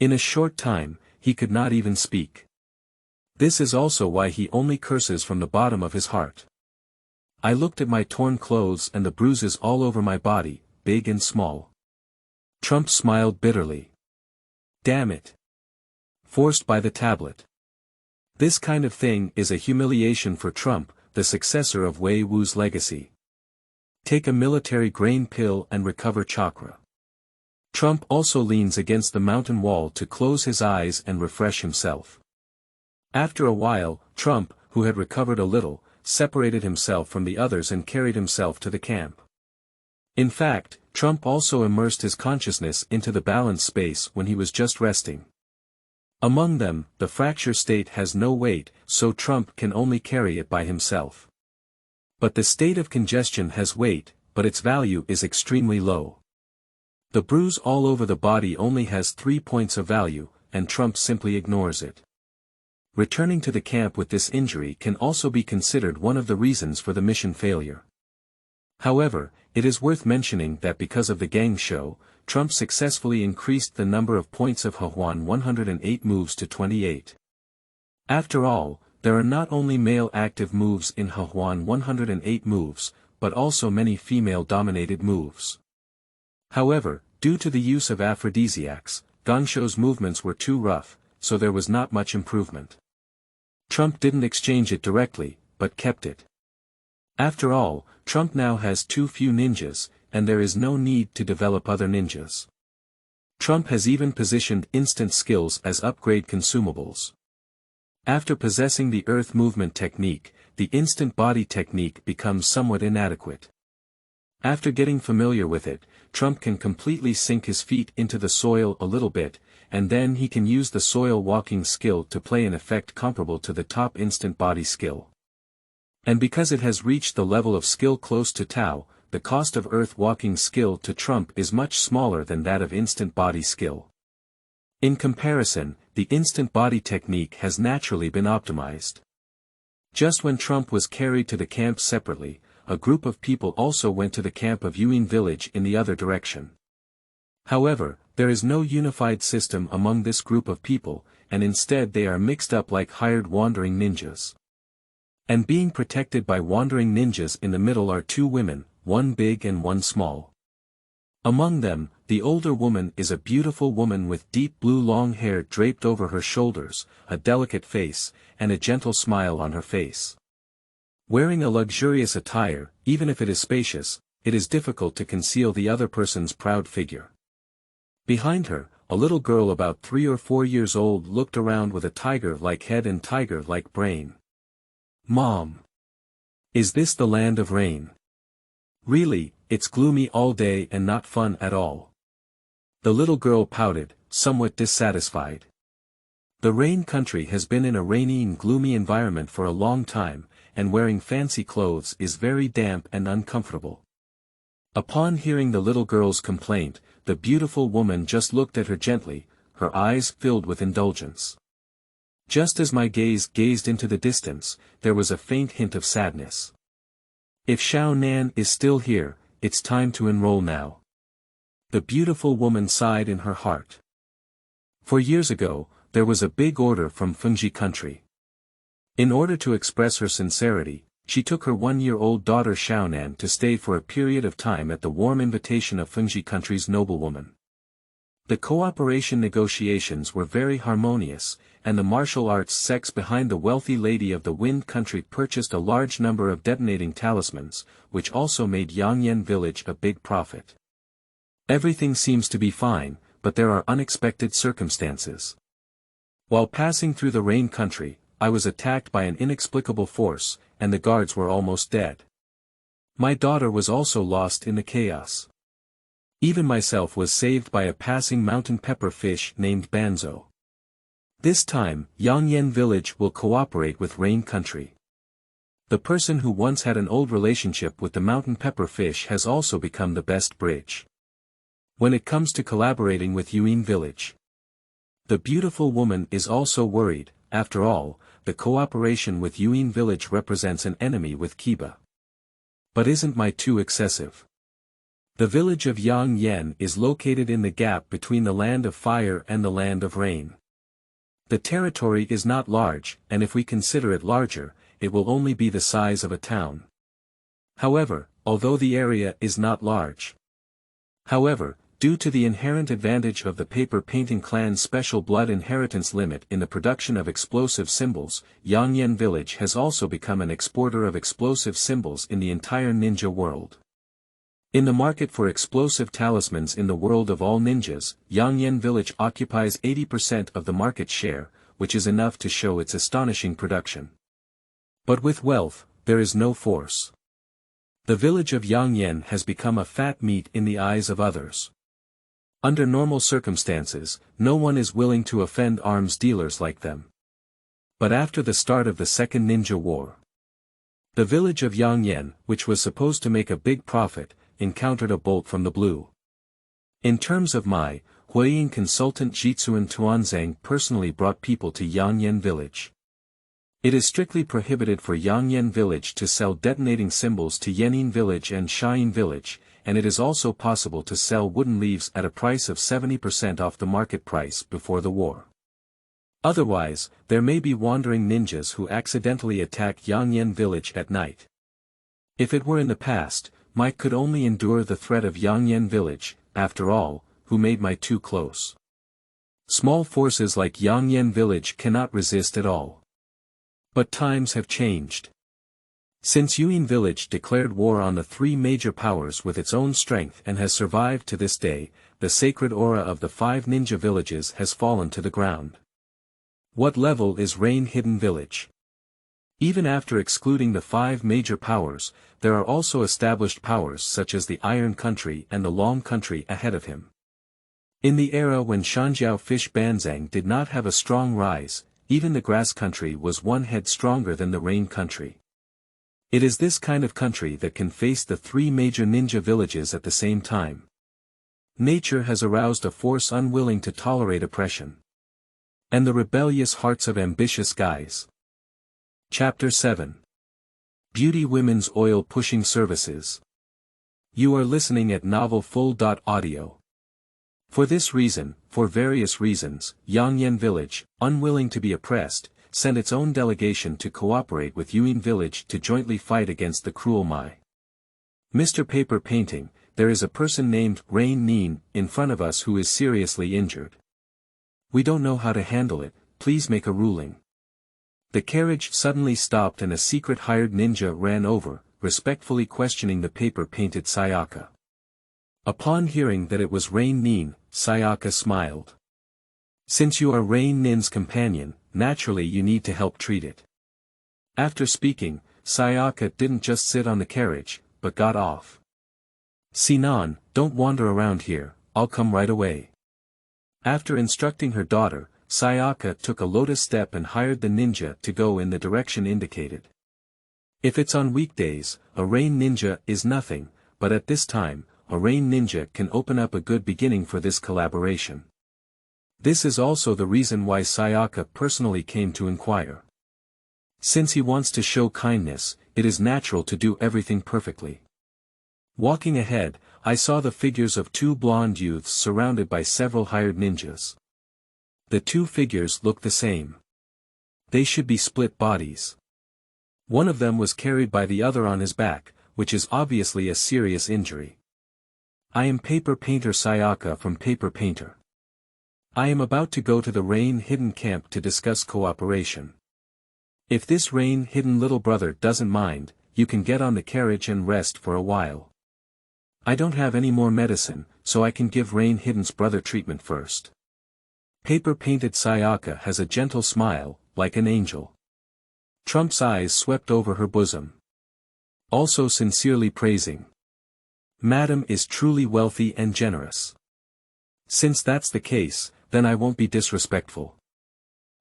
In a short time, he could not even speak. This is also why he only curses from the bottom of his heart. I looked at my torn clothes and the bruises all over my body, big and small. Trump smiled bitterly. Damn it. Forced by the tablet. This kind of thing is a humiliation for Trump, the successor of Wei Wu's legacy. Take a military grain pill and recover chakra. Trump also leans against the mountain wall to close his eyes and refresh himself. After a while, Trump, who had recovered a little, separated himself from the others and carried himself to the camp. In fact, Trump also immersed his consciousness into the balance space when he was just resting. Among them, the fracture state has no weight, so Trump can only carry it by himself. But the state of congestion has weight, but its value is extremely low. The bruise all over the body only has 3 points of value, and Trump simply ignores it. Returning to the camp with this injury can also be considered one of the reasons for the mission failure. However, it is worth mentioning that because of the Gangshou, Trump successfully increased the number of points of Hokage 108 moves to 28. After all, there are not only male active moves in Hokage 108 moves, but also many female-dominated moves. However, due to the use of aphrodisiacs, Gangshou's movements were too rough, so there was not much improvement. Trump didn't exchange it directly, but kept it. After all, Trump now has too few ninjas, and there is no need to develop other ninjas. Trump has even positioned instant skills as upgrade consumables. After possessing the earth movement technique, the instant body technique becomes somewhat inadequate. After getting familiar with it, Trump can completely sink his feet into the soil a little bit, and then he can use the soil walking skill to play an effect comparable to the top instant body skill. And because it has reached the level of skill close to Tao, the cost of earth walking skill to Trump is much smaller than that of instant body skill. In comparison, the instant body technique has naturally been optimized. Just when Trump was carried to the camp separately, a group of people also went to the camp of Yuan village in the other direction. However, there is no unified system among this group of people, and instead they are mixed up like hired wandering ninjas. And being protected by wandering ninjas in the middle are 2 women, one big and one small. Among them, the older woman is a beautiful woman with deep blue long hair draped over her shoulders, a delicate face, and a gentle smile on her face. Wearing a luxurious attire, even if it is spacious, it is difficult to conceal the other person's proud figure. Behind her, a little girl about 3 or 4 years old looked around with a tiger-like head and tiger-like brain. Mom! Is this the land of rain? Really, it's gloomy all day and not fun at all. The little girl pouted, somewhat dissatisfied. The rain country has been in a rainy and gloomy environment for a long time, and wearing fancy clothes is very damp and uncomfortable. Upon hearing the little girl's complaint, the beautiful woman just looked at her gently, her eyes filled with indulgence. Just as my gaze gazed into the distance, there was a faint hint of sadness. If Xiao Nan is still here, it's time to enroll now. The beautiful woman sighed in her heart. For years ago, there was a big order from Fengji country. In order to express her sincerity, she took her 1-year-old daughter Xiaonan to stay for a period of time at the warm invitation of Fengji country's noblewoman. The cooperation negotiations were very harmonious, and the martial arts sects behind the wealthy lady of the Wind country purchased a large number of detonating talismans, which also made Yangyan village a big profit. Everything seems to be fine, but there are unexpected circumstances. While passing through the Rain country, I was attacked by an inexplicable force, and the guards were almost dead. My daughter was also lost in the chaos. Even myself was saved by a passing mountain pepper fish named Banzo. This time, Yangyan village will cooperate with Rain country. The person who once had an old relationship with the mountain pepper fish has also become the best bridge. When it comes to collaborating with Yuan village, the beautiful woman is also worried. After all, the cooperation with Yuan village represents an enemy with Kiba. But isn't my too excessive? The village of Yang Yen is located in the gap between the land of fire and the land of rain. The territory is not large, and if we consider it larger, it will only be the size of a town. However, although the area is not large. However, due to the inherent advantage of the paper painting clan's special blood inheritance limit in the production of explosive symbols, Yangyan village has also become an exporter of explosive symbols in the entire ninja world. In the market for explosive talismans in the world of all ninjas, Yangyan village occupies 80% of the market share, which is enough to show its astonishing production. But with wealth, there is no force. The village of Yangyan has become a fat meat in the eyes of others. Under normal circumstances, no one is willing to offend arms dealers like them. But after the start of the Second Ninja War, the village of Yangyan, which was supposed to make a big profit, encountered a bolt from the blue. In terms of my, Huiying consultant Jitsuan Tuanzang personally brought people to Yangyan village. It is strictly prohibited for Yangyan village to sell detonating symbols to Yenin village and Shiyin village, and it is also possible to sell wooden leaves at a price of 70% off the market price before the war. Otherwise, there may be wandering ninjas who accidentally attack Yangyan village at night. If it were in the past, Mike could only endure the threat of Yangyan village, after all, who made my too close. Small forces like Yangyan village cannot resist at all. But times have changed. Since Yuin village declared war on the three major powers with its own strength and has survived to this day, the sacred aura of the 5 ninja villages has fallen to the ground. What level is Rain Hidden Village? Even after excluding the 5 major powers, there are also established powers such as the Iron Country and the Long Country ahead of him. In the era when Shanjiao Fish Banzang did not have a strong rise, even the Grass Country was one head stronger than the Rain Country. It is this kind of country that can face the 3 major ninja villages at the same time. Nature has aroused a force unwilling to tolerate oppression. And the rebellious hearts of ambitious guys. Chapter 7. Beauty Women's Oil Pushing Services. You are listening at novelfull.audio. For this reason, for various reasons, Yangyan village, unwilling to be oppressed, sent its own delegation to cooperate with Yuin village to jointly fight against the cruel Mai. Mr. Paper Painting, there is a person named Rain Nin in front of us who is seriously injured. We don't know how to handle it, please make a ruling. The carriage suddenly stopped and a secret hired ninja ran over, respectfully questioning the paper-painted Sayaka. Upon hearing that it was Rain Nin, Sayaka smiled. Since you are Rain Nin's companion, naturally you need to help treat it. After speaking, Sayaka didn't just sit on the carriage, but got off. Sinan, don't wander around here, I'll come right away. After instructing her daughter, Sayaka took a lotus step and hired the ninja to go in the direction indicated. If it's on weekdays, a rain ninja is nothing, but at this time, a rain ninja can open up a good beginning for this collaboration. This is also the reason why Sayaka personally came to inquire. Since he wants to show kindness, it is natural to do everything perfectly. Walking ahead, I saw the figures of 2 blonde youths surrounded by several hired ninjas. The 2 figures look the same. They should be split bodies. One of them was carried by the other on his back, which is obviously a serious injury. I am Paper Painter Sayaka from Paper Painter. I am about to go to the Rain Hidden camp to discuss cooperation. If this Rain Hidden little brother doesn't mind, you can get on the carriage and rest for a while. I don't have any more medicine, so I can give Rain Hidden's brother treatment first. Paper Painted Sayaka has a gentle smile, like an angel. Trump's eyes swept over her bosom. Also sincerely praising. Madam is truly wealthy and generous. Since that's the case, then I won't be disrespectful.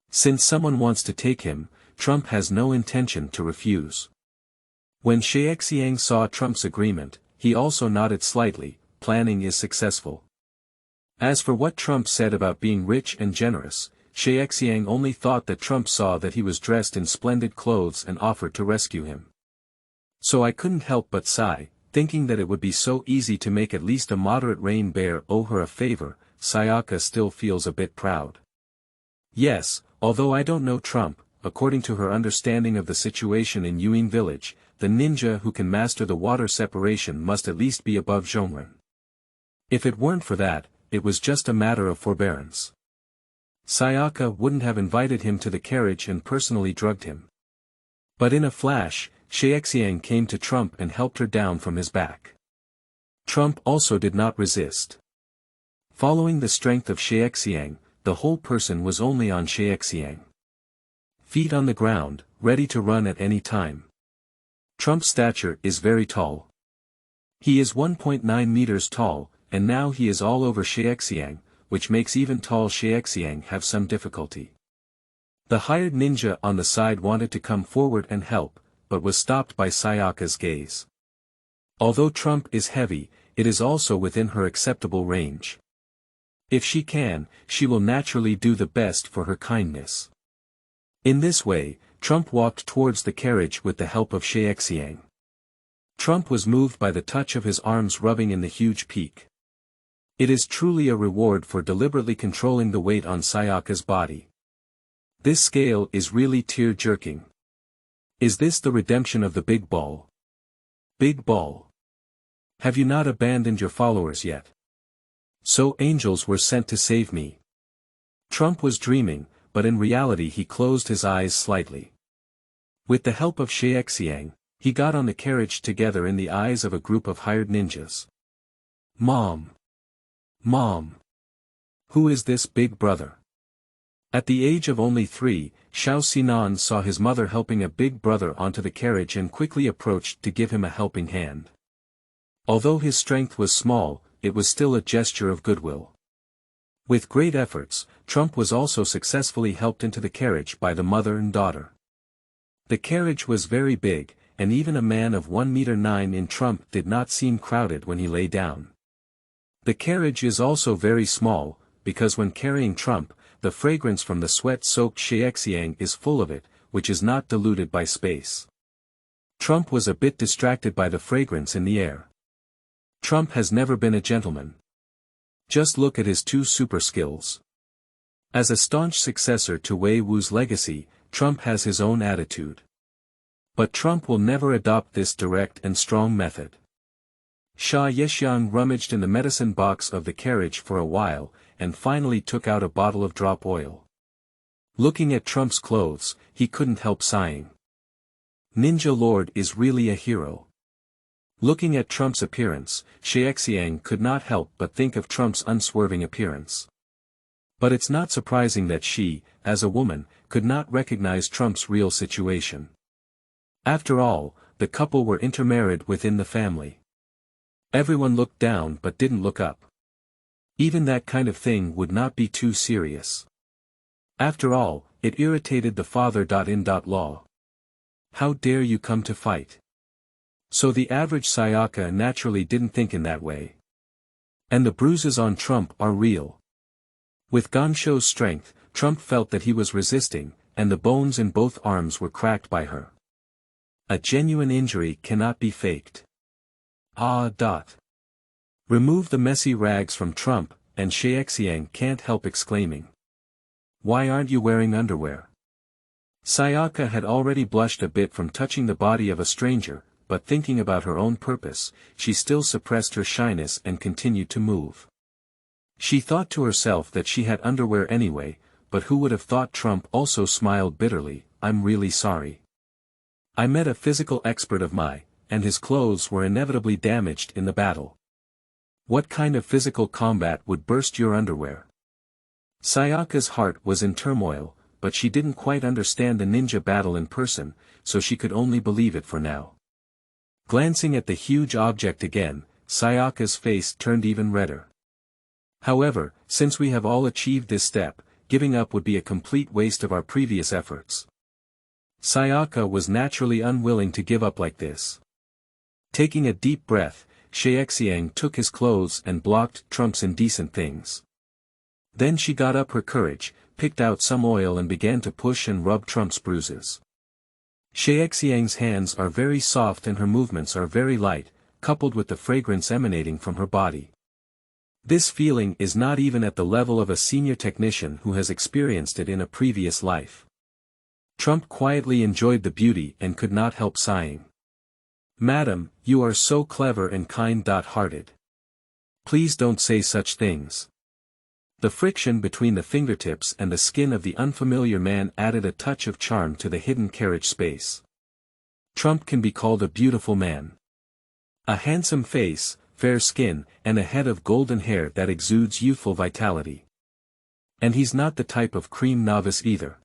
Since someone wants to take him, Trump has no intention to refuse. When Shiexiang saw Trump's agreement, he also nodded slightly, planning is successful. As for what Trump said about being rich and generous, Shiexiang only thought that Trump saw that he was dressed in splendid clothes and offered to rescue him. So I couldn't help but sigh, thinking that it would be so easy to make at least a moderate rain bear owe her a favor. Sayaka still feels a bit proud. Yes, although I don't know Trump, according to her understanding of the situation in Yuin village, the ninja who can master the water separation must at least be above Zhongren. If it weren't for that, it was just a matter of forbearance. Sayaka wouldn't have invited him to the carriage and personally drugged him. But in a flash, Shiexiang came to Trump and helped her down from his back. Trump also did not resist. Following the strength of Shiexiang, the whole person was only on Shiexiang. Feet on the ground, ready to run at any time. Trump's stature is very tall. He is 1.9 meters tall, and now he is all over Shiexiang, which makes even tall Shiexiang have some difficulty. The hired ninja on the side wanted to come forward and help, but was stopped by Sayaka's gaze. Although Trump is heavy, it is also within her acceptable range. If she can, she will naturally do the best for her kindness. In this way, Trump walked towards the carriage with the help of Shiexiang. Trump was moved by the touch of his arms rubbing in the huge peak. It is truly a reward for deliberately controlling the weight on Sayaka's body. This scale is really tear-jerking. Is this the redemption of the big ball? Big ball. Have you not abandoned your followers yet? So angels were sent to save me. Trump was dreaming, but in reality he closed his eyes slightly. With the help of Shiexiang, he got on the carriage together in the eyes of a group of hired ninjas. Mom. Mom. Who is this big brother? At the age of only 3, Xiao Sinan saw his mother helping a big brother onto the carriage and quickly approached to give him a helping hand. Although his strength was small, it was still a gesture of goodwill. With great efforts, Trump was also successfully helped into the carriage by the mother and daughter. The carriage was very big, and even a man of 1 meter 9 in Trump did not seem crowded when he lay down. The carriage is also very small, because when carrying Trump, the fragrance from the sweat-soaked Shiexiang is full of it, which is not diluted by space. Trump was a bit distracted by the fragrance in the air. Trump has never been a gentleman. Just look at his 2 super skills. As a staunch successor to Wei Wu's legacy, Trump has his own attitude. But Trump will never adopt this direct and strong method. Xia Yexiang rummaged in the medicine box of the carriage for a while, and finally took out a bottle of drop oil. Looking at Trump's clothes, he couldn't help sighing. Ninja Lord is really a hero. Looking at Trump's appearance, Shiexiang could not help but think of Trump's unswerving appearance. But it's not surprising that she, as a woman, could not recognize Trump's real situation. After all, the couple were intermarried within the family. Everyone looked down but didn't look up. Even that kind of thing would not be too serious. After all, it irritated the father-in-law. How dare you come to fight? So the average Sayaka naturally didn't think in that way. And the bruises on Trump are real. With Gangshou's strength, Trump felt that he was resisting, and the bones in both arms were cracked by her. A genuine injury cannot be faked. Remove the messy rags from Trump, and Shiexiang can't help exclaiming. Why aren't you wearing underwear? Sayaka had already blushed a bit from touching the body of a stranger, but thinking about her own purpose, she still suppressed her shyness and continued to move. She thought to herself that she had underwear anyway, but who would have thought? Trump also smiled bitterly. I'm really sorry. I met a physical expert of mine, and his clothes were inevitably damaged in the battle. What kind of physical combat would burst your underwear? Sayaka's heart was in turmoil, but she didn't quite understand the ninja battle in person, so she could only believe it for now. Glancing at the huge object again, Sayaka's face turned even redder. However, since we have all achieved this step, giving up would be a complete waste of our previous efforts. Sayaka was naturally unwilling to give up like this. Taking a deep breath, Shiexiang took his clothes and blocked Trump's indecent things. Then she got up her courage, picked out some oil and began to push and rub Trump's bruises. Shiexiang's hands are very soft and her movements are very light, coupled with the fragrance emanating from her body. This feeling is not even at the level of a senior technician who has experienced it in a previous life. Trump quietly enjoyed the beauty and could not help sighing. "Madam, you are so clever and kind-hearted. Please don't say such things." The friction between the fingertips and the skin of the unfamiliar man added a touch of charm to the hidden carriage space. Trump can be called a beautiful man. A handsome face, fair skin, and a head of golden hair that exudes youthful vitality. And he's not the type of cream novice either.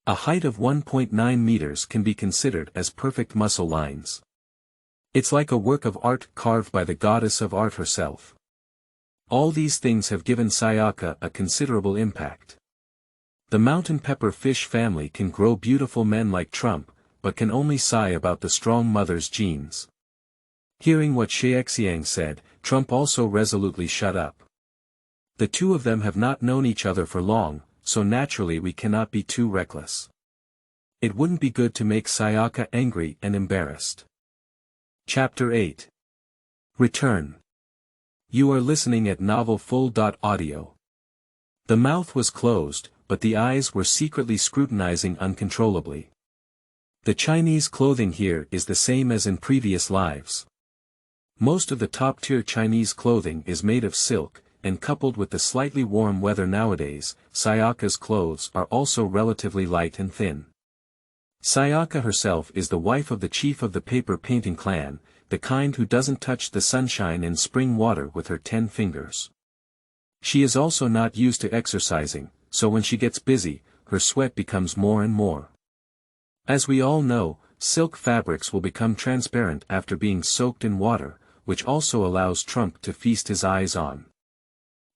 A height of 1.9 meters can be considered as perfect muscle lines. It's like a work of art carved by the goddess of art herself. All these things have given Sayaka a considerable impact. The mountain pepper fish family can grow beautiful men like Trump, but can only sigh about the strong mother's genes. Hearing what Shiexiang said, Trump also resolutely shut up. The two of them have not known each other for long, so naturally we cannot be too reckless. It wouldn't be good to make Sayaka angry and embarrassed. Chapter 8. Return. You are listening at novelfull.audio. The mouth was closed, but the eyes were secretly scrutinizing uncontrollably. The Chinese clothing here is the same as in previous lives. Most of the top-tier Chinese clothing is made of silk, and coupled with the slightly warm weather nowadays, Sayaka's clothes are also relatively light and thin. Sayaka herself is the wife of the chief of the paper painting clan, the kind who doesn't touch the sunshine and spring water with her 10 fingers. She is also not used to exercising, so when she gets busy, her sweat becomes more and more. As we all know, silk fabrics will become transparent after being soaked in water, which also allows Trump to feast his eyes on.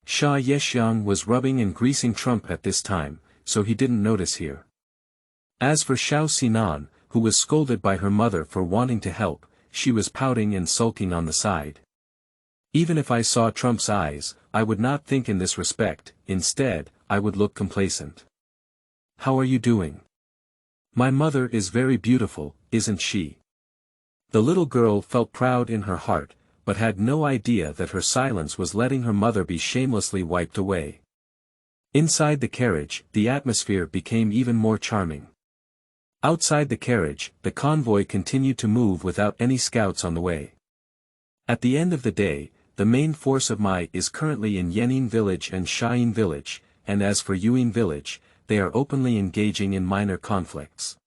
Xia Yexiang was rubbing and greasing Trump at this time, so he didn't notice here. As for Xiao Sinan, who was scolded by her mother for wanting to help, she was pouting and sulking on the side. Even if I saw Trump's eyes, I would not think in this respect, instead, I would look complacent. "How are you doing? My mother is very beautiful, isn't she?" The little girl felt proud in her heart, but had no idea that her silence was letting her mother be shamelessly wiped away. Inside the carriage, the atmosphere became even more charming. Outside the carriage, the convoy continued to move without any scouts on the way. At the end of the day, the main force of Mai is currently in Yenin village and Shayin village, and as for Yuin village, they are openly engaging in minor conflicts.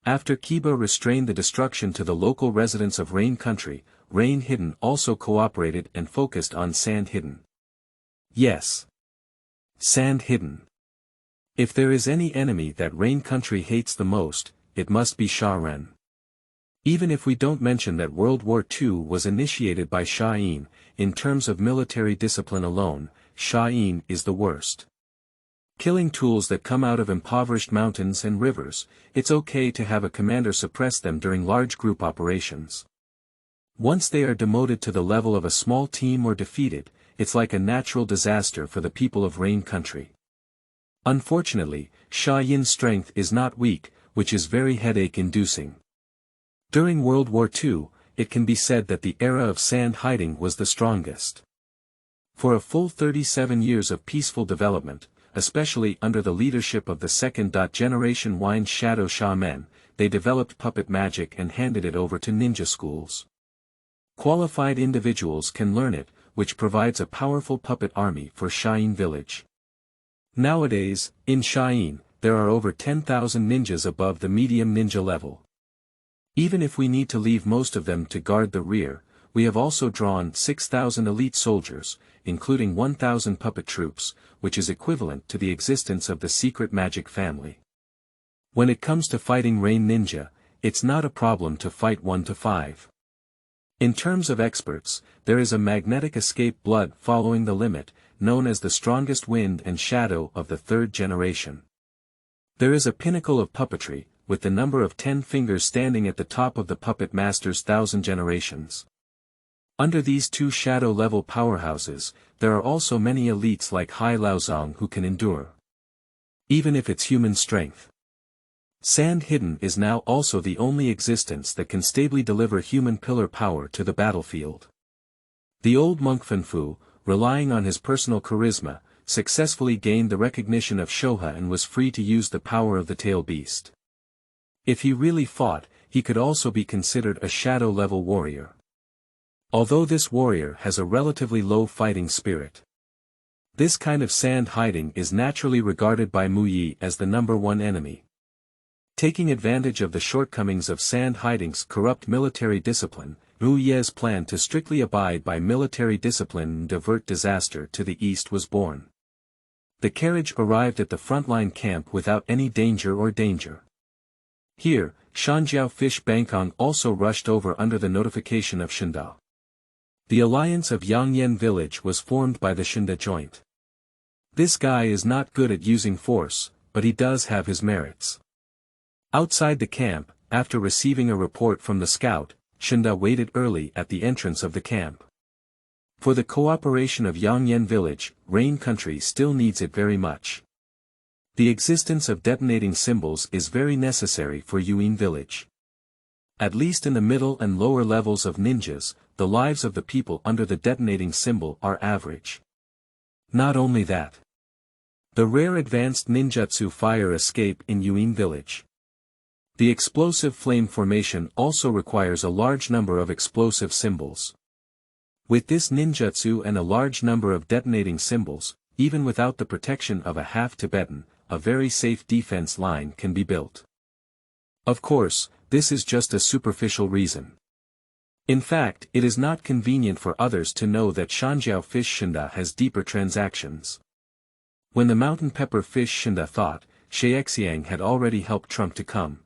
After Kiba restrained the destruction to the local residents of Rain Country, Rain Hidden also cooperated and focused on Sand Hidden. Yes. Sand Hidden. If there is any enemy that Rain Country hates the most, it must be Sha Ren. Even if we don't mention that World War II was initiated by Sha Yin, in terms of military discipline alone, Sha Yin is the worst. Killing tools that come out of impoverished mountains and rivers, it's okay to have a commander suppress them during large group operations. Once they are demoted to the level of a small team or defeated, it's like a natural disaster for the people of Rain Country. Unfortunately, Sha Yin's strength is not weak, which is very headache-inducing. During World War II, it can be said that the era of sand hiding was the strongest. For a full 37 years of peaceful development, especially under the leadership of the second-generation Wine Shadow Shaman, they developed puppet magic and handed it over to ninja schools. Qualified individuals can learn it, which provides a powerful puppet army for Shayin village. Nowadays, in Shayin, there are over 10,000 ninjas above the medium ninja level. Even if we need to leave most of them to guard the rear, we have also drawn 6,000 elite soldiers, including 1,000 puppet troops, which is equivalent to the existence of the secret magic family. When it comes to fighting Rain Ninja, it's not a problem to fight 1 to 5. In terms of experts, there is a magnetic escape blood following the limit, known as the strongest wind and shadow of the 3rd generation. There is a pinnacle of puppetry, with the number of 10 fingers standing at the top of the puppet master's 1,000 generations. Under these two shadow-level powerhouses, there are also many elites like Hai Laozong who can endure. Even if it's human strength. Sand hidden is now also the only existence that can stably deliver human pillar power to the battlefield. The old monk Fanfu, relying on his personal charisma, successfully gained the recognition of Shoha and was free to use the power of the tail beast. If he really fought, he could also be considered a shadow-level warrior. Although this warrior has a relatively low fighting spirit. This kind of sand hiding is naturally regarded by Mu Yi as the #1 enemy. Taking advantage of the shortcomings of sand hiding's corrupt military discipline, Mu Ye's plan to strictly abide by military discipline and divert disaster to the east was born. The carriage arrived at the frontline camp without any danger. Here, Shanjiao Fish Bangkong also rushed over under the notification of Shenda. The alliance of Yangyan village was formed by the Shenda joint. This guy is not good at using force, but he does have his merits. Outside the camp, after receiving a report from the scout, Shenda waited early at the entrance of the camp. For the cooperation of Yangyan village, Rain Country still needs it very much. The existence of detonating symbols is very necessary for Yuin village. At least in the middle and lower levels of ninjas, the lives of the people under the detonating symbol are average. Not only that. The rare advanced ninjutsu fire escape in Yuin village. The explosive flame formation also requires a large number of explosive symbols. With this ninjutsu and a large number of detonating symbols, even without the protection of a half-Tibetan, a very safe defense line can be built. Of course, this is just a superficial reason. In fact, it is not convenient for others to know that Shanjiao Fish Shenda has deeper transactions. When the mountain pepper fish Shenda thought, Shiexiang had already helped Trump to come.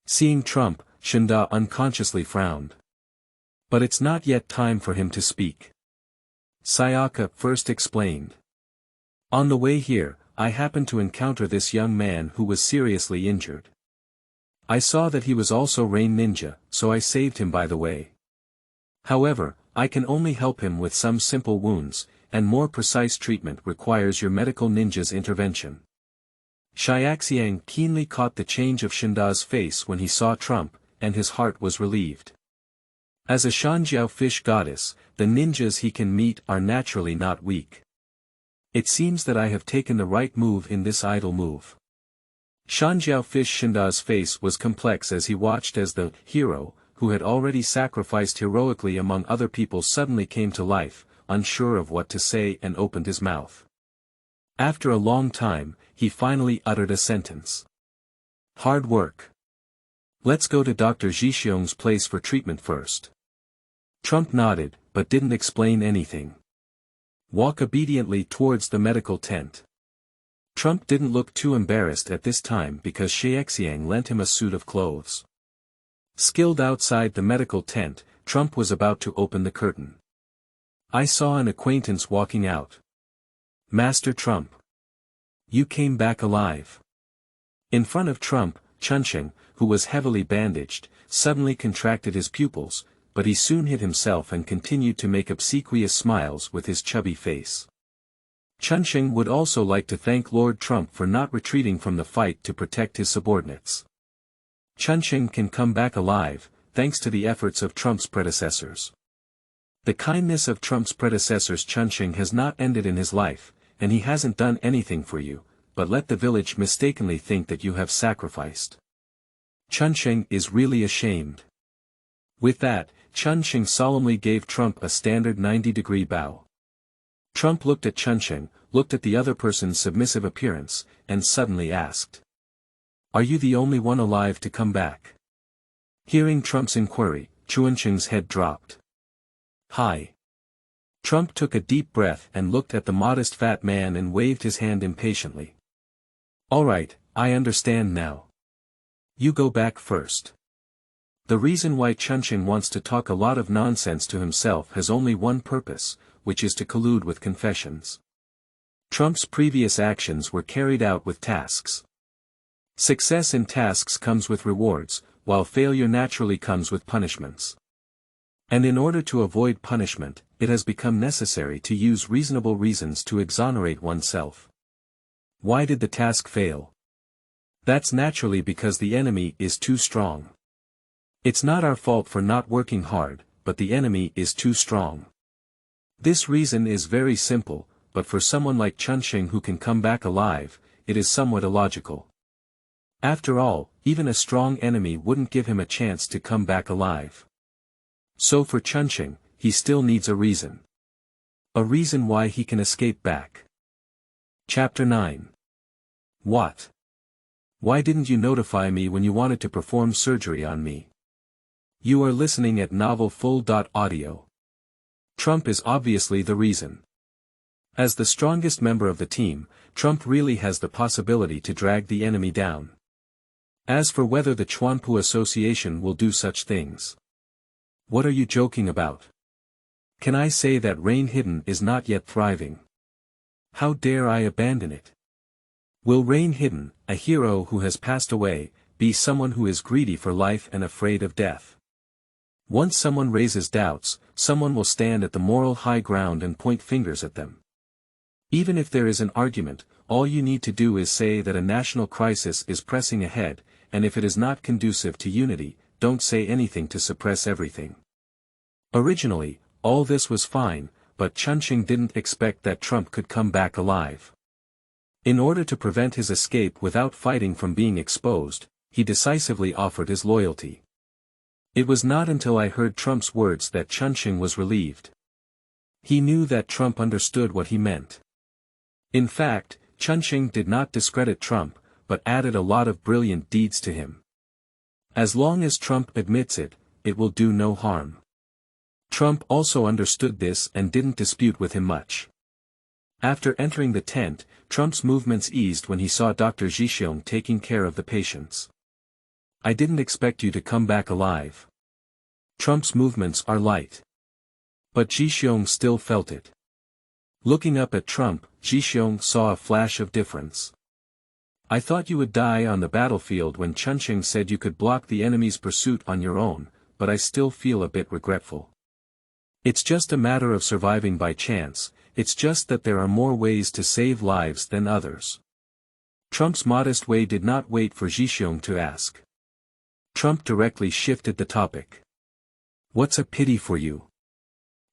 Seeing Trump, Shenda unconsciously frowned. But it's not yet time for him to speak. Sayaka first explained. On the way here, I happened to encounter this young man who was seriously injured. I saw that he was also Rain Ninja, so I saved him by the way. However, I can only help him with some simple wounds, and more precise treatment requires your medical ninja's intervention. Shiexiang keenly caught the change of Shenda's face when he saw Trump, and his heart was relieved. As a Shanjiao fish goddess, the ninjas he can meet are naturally not weak. It seems that I have taken the right move in this idle move. Shanjiao Fish Shenda's face was complex as he watched as the hero, who had already sacrificed heroically among other people suddenly came to life, unsure of what to say and opened his mouth. After a long time, he finally uttered a sentence. Hard work. Let's go to Dr. Zhixiong's place for treatment first. Trump nodded, but didn't explain anything. Walk obediently towards the medical tent. Trump didn't look too embarrassed at this time because Shiexiang lent him a suit of clothes. Skilled outside the medical tent, Trump was about to open the curtain. I saw an acquaintance walking out. Master Trump. You came back alive. In front of Trump, Chunsheng, who was heavily bandaged, suddenly contracted his pupils, but he soon hid himself and continued to make obsequious smiles with his chubby face. Chunsheng would also like to thank Lord Trump for not retreating from the fight to protect his subordinates. Chunsheng can come back alive, thanks to the efforts of Trump's predecessors. The kindness of Trump's predecessors Chunsheng has not ended in his life, and he hasn't done anything for you, but let the village mistakenly think that you have sacrificed. Chunsheng is really ashamed. With that, Chunsheng solemnly gave Trump a standard 90-degree bow. Trump looked at Chunsheng, looked at the other person's submissive appearance, and suddenly asked. Are you the only one alive to come back? Hearing Trump's inquiry, Chunsheng's head dropped. Hi. Trump took a deep breath and looked at the modest fat man and waved his hand impatiently. All right, I understand now. You go back first. The reason why Chunsheng wants to talk a lot of nonsense to himself has only one purpose, which is to collude with confessions. Trump's previous actions were carried out with tasks. Success in tasks comes with rewards, while failure naturally comes with punishments. And in order to avoid punishment, it has become necessary to use reasonable reasons to exonerate oneself. Why did the task fail? That's naturally because the enemy is too strong. It's not our fault for not working hard, but the enemy is too strong. This reason is very simple, but for someone like Chunxing who can come back alive, it is somewhat illogical. After all, even a strong enemy wouldn't give him a chance to come back alive. So for Chunxing, he still needs a reason. A reason why he can escape back. Chapter 9. What? Why didn't you notify me when you wanted to perform surgery on me? You are listening at Novel Full.audio. Trump is obviously the reason. As the strongest member of the team, Trump really has the possibility to drag the enemy down. As for whether the Chuanpu Association will do such things. What are you joking about? Can I say that Rain Hidden is not yet thriving? How dare I abandon it? Will Rain Hidden, a hero who has passed away, be someone who is greedy for life and afraid of death? Once someone raises doubts, someone will stand at the moral high ground and point fingers at them. Even if there is an argument, all you need to do is say that a national crisis is pressing ahead, and if it is not conducive to unity, don't say anything to suppress everything. Originally, all this was fine, but Chunxing didn't expect that Trump could come back alive. In order to prevent his escape without fighting from being exposed, he decisively offered his loyalty. It was not until I heard Trump's words that Chunxing was relieved. He knew that Trump understood what he meant. In fact, Chunxing did not discredit Trump, but added a lot of brilliant deeds to him. As long as Trump admits it, it will do no harm. Trump also understood this and didn't dispute with him much. After entering the tent, Trump's movements eased when he saw Dr. Zhixiong taking care of the patients. I didn't expect you to come back alive. Trump's movements are light. But Zhixiong still felt it. Looking up at Trump, Zhixiong saw a flash of difference. I thought you would die on the battlefield when Chunxing said you could block the enemy's pursuit on your own, but I still feel a bit regretful. It's just a matter of surviving by chance, it's just that there are more ways to save lives than others. Trump's modest way did not wait for Zhixiong to ask. Trump directly shifted the topic. What's a pity for you?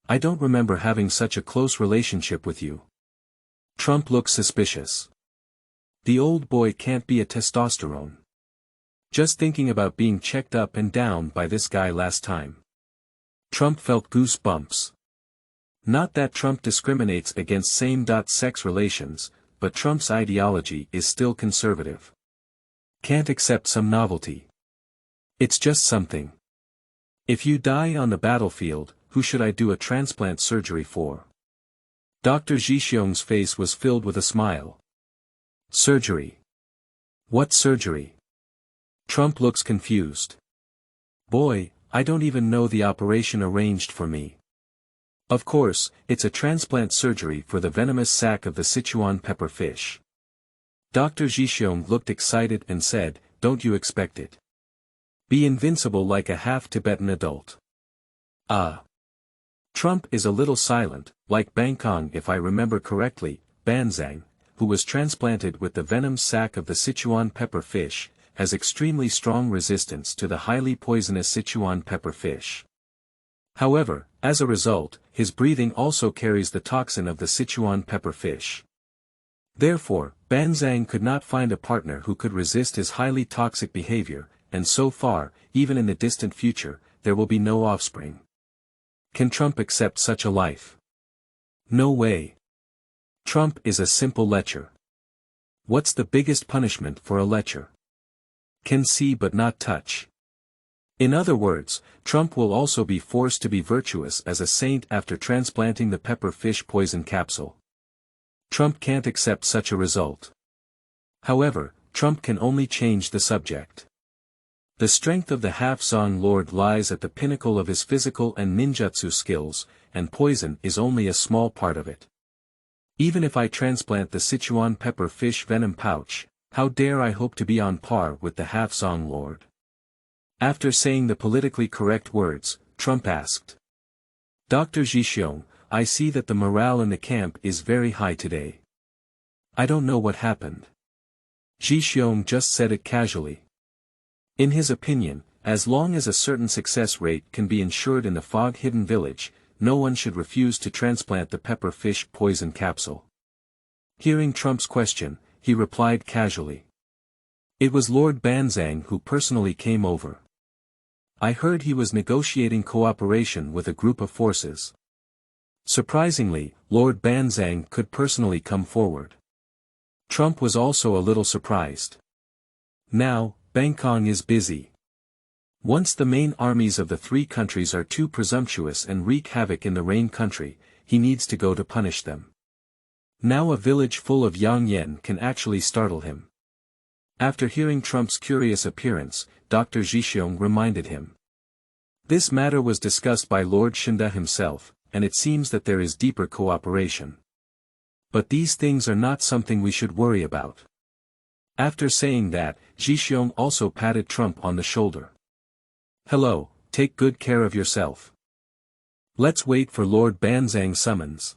I don't remember having such a close relationship with you. Trump looked suspicious. The old boy can't be a testosterone. Just thinking about being checked up and down by this guy last time. Trump felt goosebumps. Not that Trump discriminates against same-sex relations, but Trump's ideology is still conservative. Can't accept some novelty. It's just something. If you die on the battlefield, who should I do a transplant surgery for? Dr. Zhixiong's face was filled with a smile. Surgery. What surgery? Trump looks confused. Boy, I don't even know the operation arranged for me. Of course, it's a transplant surgery for the venomous sac of the Sichuan pepper fish. Dr. Zhixiong looked excited and said, don't you expect it? Be invincible like a half-Tibetan adult. Trump is a little silent, like Bangkong if I remember correctly, Banzang, who was transplanted with the venom sac of the Sichuan pepper fish, has extremely strong resistance to the highly poisonous Sichuan pepper fish. However, as a result, his breathing also carries the toxin of the Sichuan pepper fish. Therefore, Banzang could not find a partner who could resist his highly toxic behavior, and so far, even in the distant future, there will be no offspring. Can Trump accept such a life? No way. Trump is a simple lecher. What's the biggest punishment for a lecher? Can see but not touch. In other words, Trump will also be forced to be virtuous as a saint after transplanting the pepper fish poison capsule. Trump can't accept such a result. However, Trump can only change the subject. The strength of the half-Song Lord lies at the pinnacle of his physical and ninjutsu skills, and poison is only a small part of it. Even if I transplant the Sichuan pepper fish venom pouch, how dare I hope to be on par with the half-Song Lord? After saying the politically correct words, Trump asked. Dr. Zhixiong, I see that the morale in the camp is very high today. I don't know what happened. Zhixiong just said it casually. In his opinion, as long as a certain success rate can be ensured in the fog-hidden village, no one should refuse to transplant the pepper fish poison capsule. Hearing Trump's question, he replied casually. It was Lord Banzhang who personally came over. I heard he was negotiating cooperation with a group of forces. Surprisingly, Lord Banzhang could personally come forward. Trump was also a little surprised. Now, Bangkok is busy. Once the main armies of the three countries are too presumptuous and wreak havoc in the Rain country, he needs to go to punish them. Now a village full of Yang Yen can actually startle him. After hearing Trump's curious appearance, Dr. Zhixiong reminded him. This matter was discussed by Lord Shinda himself, and it seems that there is deeper cooperation. But these things are not something we should worry about. After saying that, Zhixiong also patted Trump on the shoulder. Hello, take good care of yourself. Let's wait for Lord Banzhang's summons.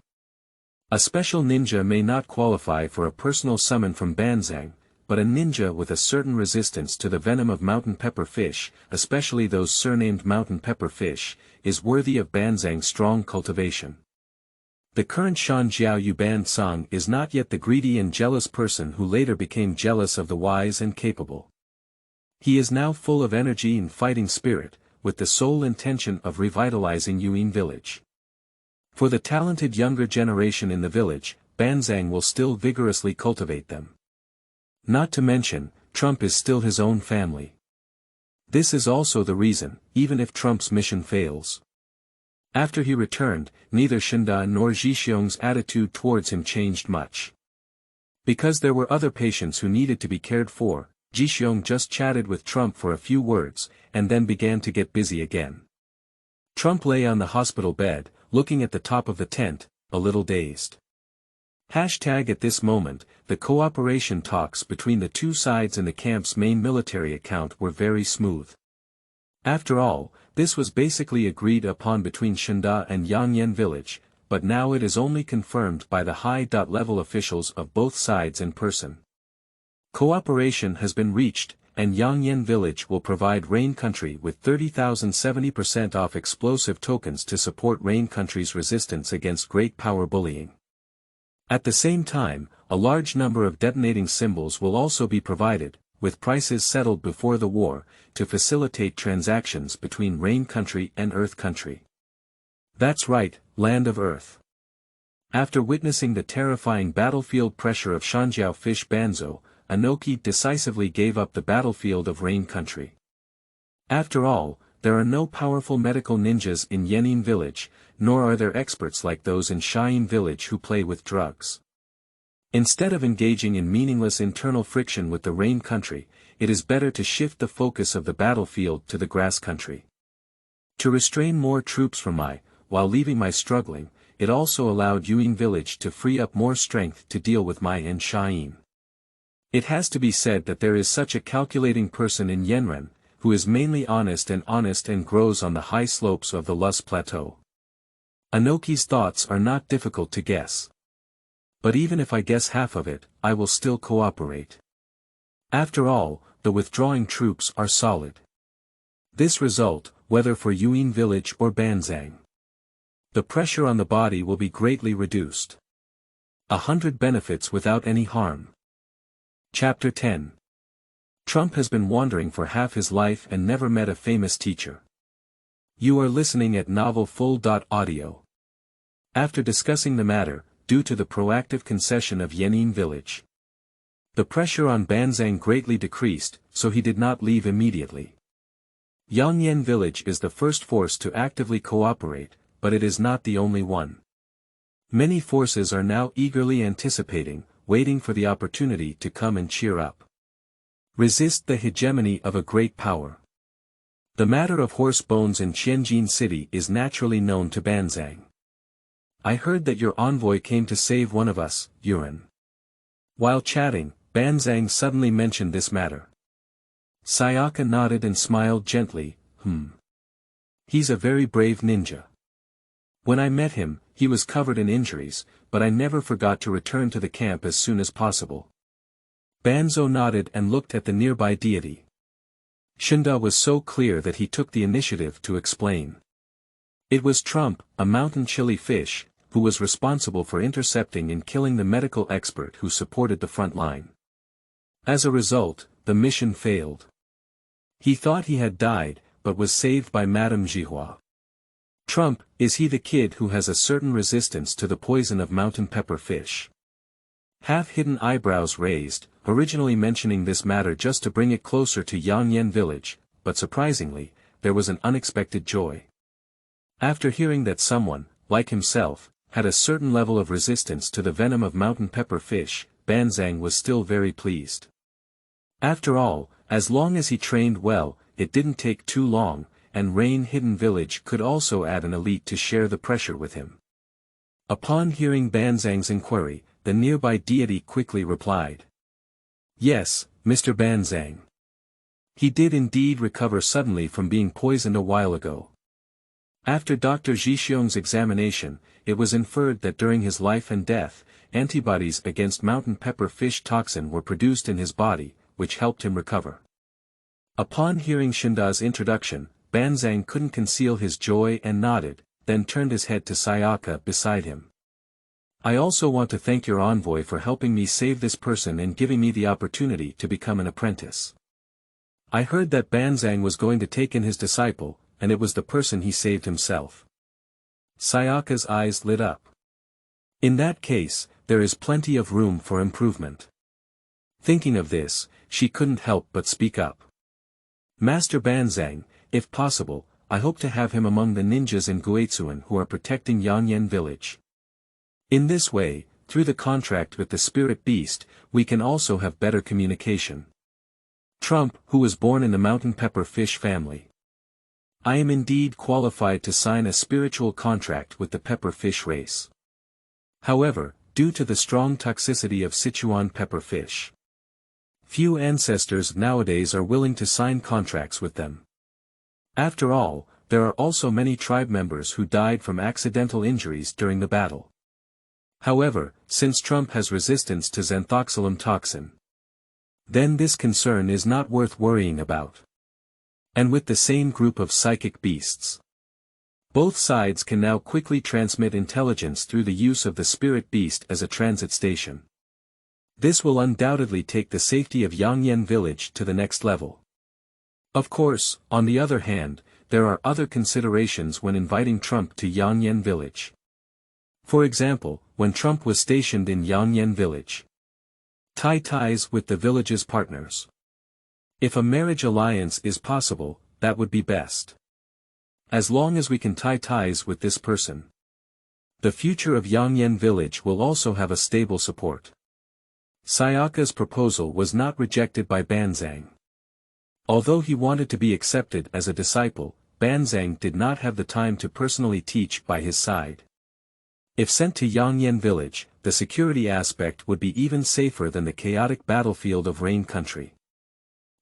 A special ninja may not qualify for a personal summon from Banzhang, but a ninja with a certain resistance to the venom of mountain pepper fish, especially those surnamed mountain pepper fish, is worthy of Banzhang's strong cultivation. The current Shan Jiao Yuban Song is not yet the greedy and jealous person who later became jealous of the wise and capable. He is now full of energy and fighting spirit, with the sole intention of revitalizing Yuan village. For the talented younger generation in the village, Banzhang will still vigorously cultivate them. Not to mention, Trump is still his own family. This is also the reason, even if Trump's mission fails. After he returned, neither Shinda nor Zhixiong's attitude towards him changed much. Because there were other patients who needed to be cared for, Zhixiong just chatted with Trump for a few words, and then began to get busy again. Trump lay on the hospital bed, looking at the top of the tent, a little dazed. At this moment, the cooperation talks between the two sides in the camp's main military account were very smooth. After all, this was basically agreed upon between Shinda and Yangyan village, but now it is only confirmed by the high-level officials of both sides in person. Cooperation has been reached, and Yangyan village will provide Rain Country with 30,000 70% off explosive tokens to support Rain Country's resistance against great power bullying. At the same time, a large number of detonating symbols will also be provided, with prices settled before the war, to facilitate transactions between Rain Country and Earth Country. That's right, Land of Earth. After witnessing the terrifying battlefield pressure of Shanjiao Fish Banzo, Anoki decisively gave up the battlefield of Rain Country. After all, there are no powerful medical ninjas in Yenin village, nor are there experts like those in Shayin village who play with drugs. Instead of engaging in meaningless internal friction with the Rain Country, it is better to shift the focus of the battlefield to the Grass Country. To restrain more troops from while leaving struggling, it also allowed Yuan village to free up more strength to deal with and Shayin. It has to be said that there is such a calculating person in Yenren, who is mainly honest and grows on the high slopes of the Lus Plateau. Anoki's thoughts are not difficult to guess. But even if I guess half of it, I will still cooperate. After all, the withdrawing troops are solid. This result, whether for Yuan village or Banzhang, the pressure on the body will be greatly reduced. 100 benefits without any harm. Chapter 10. Trump has been wandering for half his life and never met a famous teacher. You are listening at novelfull.audio. After discussing the matter, due to the proactive concession of Yenin village, the pressure on Banzhang greatly decreased, so he did not leave immediately. Yangyan village is the first force to actively cooperate, but it is not the only one. Many forces are now eagerly anticipating, waiting for the opportunity to come and cheer up. Resist the hegemony of a great power. The matter of horse bones in Tianjin city is naturally known to Banzhang. I heard that your envoy came to save one of us, Yuan. While chatting, Banzhang suddenly mentioned this matter. Sayaka nodded and smiled gently, He's a very brave ninja. When I met him, he was covered in injuries, but I never forgot to return to the camp as soon as possible. Banzhou nodded and looked at the nearby deity. Shunda was so clear that he took the initiative to explain. It was Trump, a mountain chili fish, who was responsible for intercepting and killing the medical expert who supported the front line. As a result, the mission failed. He thought he had died, but was saved by Madame Jihua. Trump, is he the kid who has a certain resistance to the poison of mountain pepper fish? Half-hidden eyebrows raised, originally mentioning this matter just to bring it closer to Yangyan village, but surprisingly, there was an unexpected joy. After hearing that someone, like himself, had a certain level of resistance to the venom of mountain pepper fish, Banzhang was still very pleased. After all, as long as he trained well, it didn't take too long, and Rain-Hidden Village could also add an elite to share the pressure with him. Upon hearing Banzhang's inquiry, the nearby deity quickly replied. Yes, Mr. Banzhang. He did indeed recover suddenly from being poisoned a while ago. After Dr. Zhixiong's examination, it was inferred that during his life and death, antibodies against mountain pepper fish toxin were produced in his body, which helped him recover. Upon hearing Shunda's introduction, Banzhang couldn't conceal his joy and nodded, then turned his head to Sayaka beside him. I also want to thank your envoy for helping me save this person and giving me the opportunity to become an apprentice. I heard that Banzhang was going to take in his disciple, and it was the person he saved himself. Sayaka's eyes lit up. In that case, there is plenty of room for improvement. Thinking of this, she couldn't help but speak up. Master Banzhang, if possible, I hope to have him among the ninjas in Guizhuan who are protecting Yangyan village. In this way, through the contract with the spirit beast, we can also have better communication. Trump, who was born in the mountain pepper fish family. I am indeed qualified to sign a spiritual contract with the pepper fish race. However, due to the strong toxicity of Sichuan pepper fish, few ancestors nowadays are willing to sign contracts with them. After all, there are also many tribe members who died from accidental injuries during the battle. However, since Trump has resistance to xanthoxylum toxin, then this concern is not worth worrying about. And with the same group of psychic beasts, both sides can now quickly transmit intelligence through the use of the spirit beast as a transit station. This will undoubtedly take the safety of Yangyan village to the next level. Of course, on the other hand, there are other considerations when inviting Trump to Yangyan village. For example, when Trump was stationed in Yangyan village, tie ties with the village's partners. If a marriage alliance is possible, that would be best. As long as we can tie ties with this person, the future of Yangyan village will also have a stable support. Sayaka's proposal was not rejected by Banzhang. Although he wanted to be accepted as a disciple, Banzhang did not have the time to personally teach by his side. If sent to Yangyan village, the security aspect would be even safer than the chaotic battlefield of Rain Country.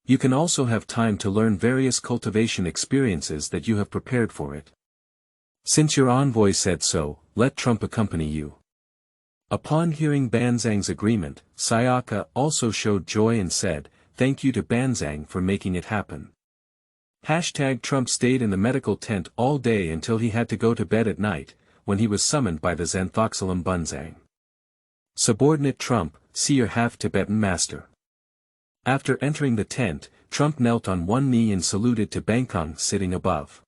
You can also have time to learn various cultivation experiences that you have prepared for it. Since your envoy said so, let Trump accompany you. Upon hearing Banzhang's agreement, Sayaka also showed joy and said, thank you to Banzhang for making it happen. Trump stayed in the medical tent all day until he had to go to bed at night, when he was summoned by the xanthoxylum Bunzang. Subordinate Trump, see your half-Tibetan master. After entering the tent, Trump knelt on one knee and saluted to Bangkong sitting above.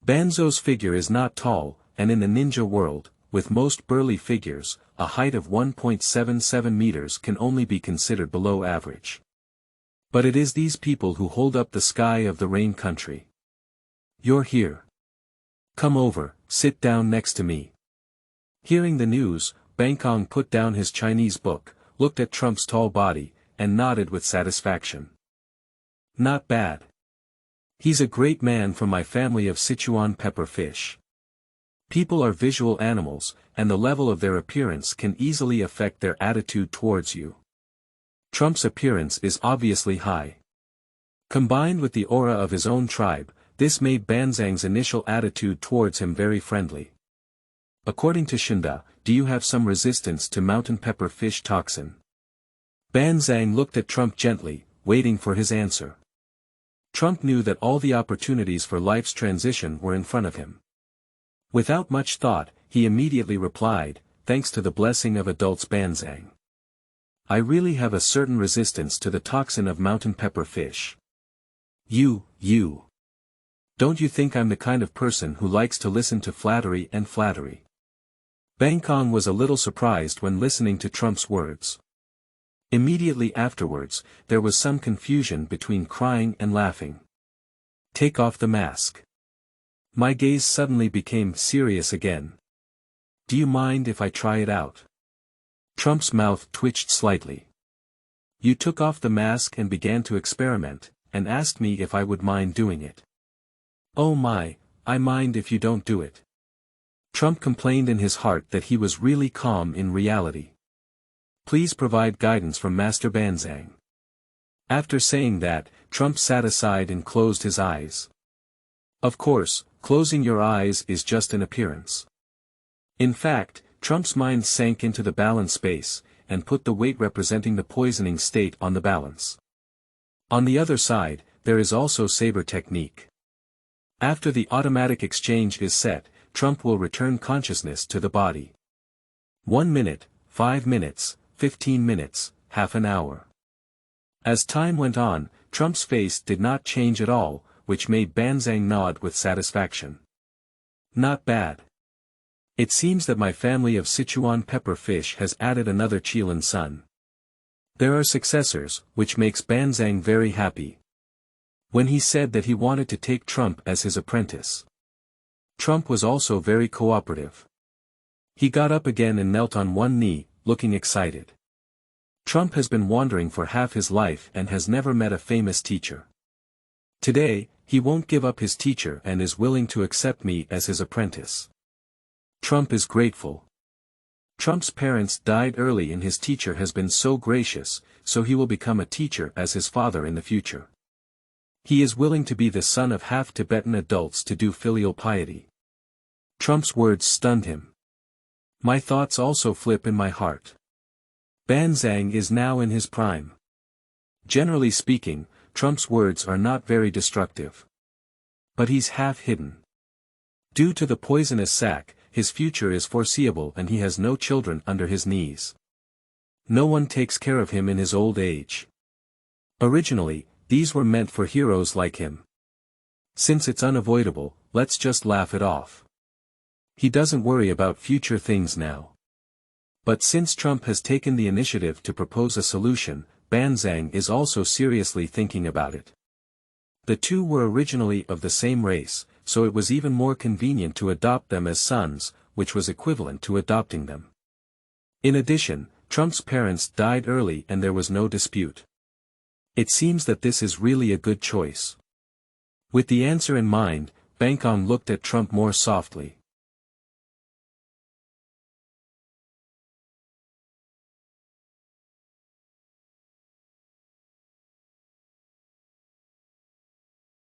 Banzhou's figure is not tall, and in the ninja world, with most burly figures, a height of 1.77 meters can only be considered below average. But it is these people who hold up the sky of the Rain Country. You're here. Come over, sit down next to me. Hearing the news, Bangkong put down his Chinese book, looked at Trump's tall body, and nodded with satisfaction. Not bad. He's a great man from my family of Sichuan pepper fish. People are visual animals, and the level of their appearance can easily affect their attitude towards you. Trump's appearance is obviously high. Combined with the aura of his own tribe, this made Banzhang's initial attitude towards him very friendly. According to Shunda, do you have some resistance to mountain pepper fish toxin? Ban Zhang looked at Trump gently, waiting for his answer. Trump knew that all the opportunities for life's transition were in front of him. Without much thought, he immediately replied, "Thanks to the blessing of adults Ban Zhang. I really have a certain resistance to the toxin of mountain pepper fish. You. Don't you think I'm the kind of person who likes to listen to flattery and flattery?" Bangkong was a little surprised when listening to Trump's words. Immediately afterwards, there was some confusion between crying and laughing. "Take off the mask." My gaze suddenly became serious again. "Do you mind if I try it out?" Trump's mouth twitched slightly. "You took off the mask and began to experiment, and asked me if I would mind doing it." "Oh my, I mind if you don't do it." Trump complained in his heart that he was really calm in reality. "Please provide guidance from Master Ban Zhang." After saying that, Trump sat aside and closed his eyes. Of course, closing your eyes is just an appearance. In fact, Trump's mind sank into the balance space, and put the weight representing the poisoning state on the balance. On the other side, there is also saber technique. After the automatic exchange is set, Trump will return consciousness to the body. 1 minute, 5 minutes, 15 minutes, half an hour. As time went on, Trump's face did not change at all, which made Ban Zhang nod with satisfaction. "Not bad. It seems that my family of Sichuan pepper fish has added another Chilan son. There are successors, which makes Ban Zhang very happy." When he said that he wanted to take Trump as his apprentice, Trump was also very cooperative. He got up again and knelt on one knee, looking excited. Trump has been wandering for half his life and has never met a famous teacher. Today, he won't give up his teacher and is willing to accept me as his apprentice. Trump is grateful. Trump's parents died early and his teacher has been so gracious, so he will become a teacher as his father in the future. He is willing to be the son of half Tibetan adults to do filial piety. Trump's words stunned him. My thoughts also flip in my heart. Ban Zhang is now in his prime. Generally speaking, Trump's words are not very destructive. But he's half hidden. Due to the poisonous sac, his future is foreseeable and he has no children under his knees. No one takes care of him in his old age. Originally, these were meant for heroes like him. Since it's unavoidable, let's just laugh it off. He doesn't worry about future things now. But since Trump has taken the initiative to propose a solution, Ban Zhang is also seriously thinking about it. The two were originally of the same race, so it was even more convenient to adopt them as sons, which was equivalent to adopting them. In addition, Trump's parents died early and there was no dispute. It seems that this is really a good choice. With the answer in mind, Bangkong looked at Trump more softly.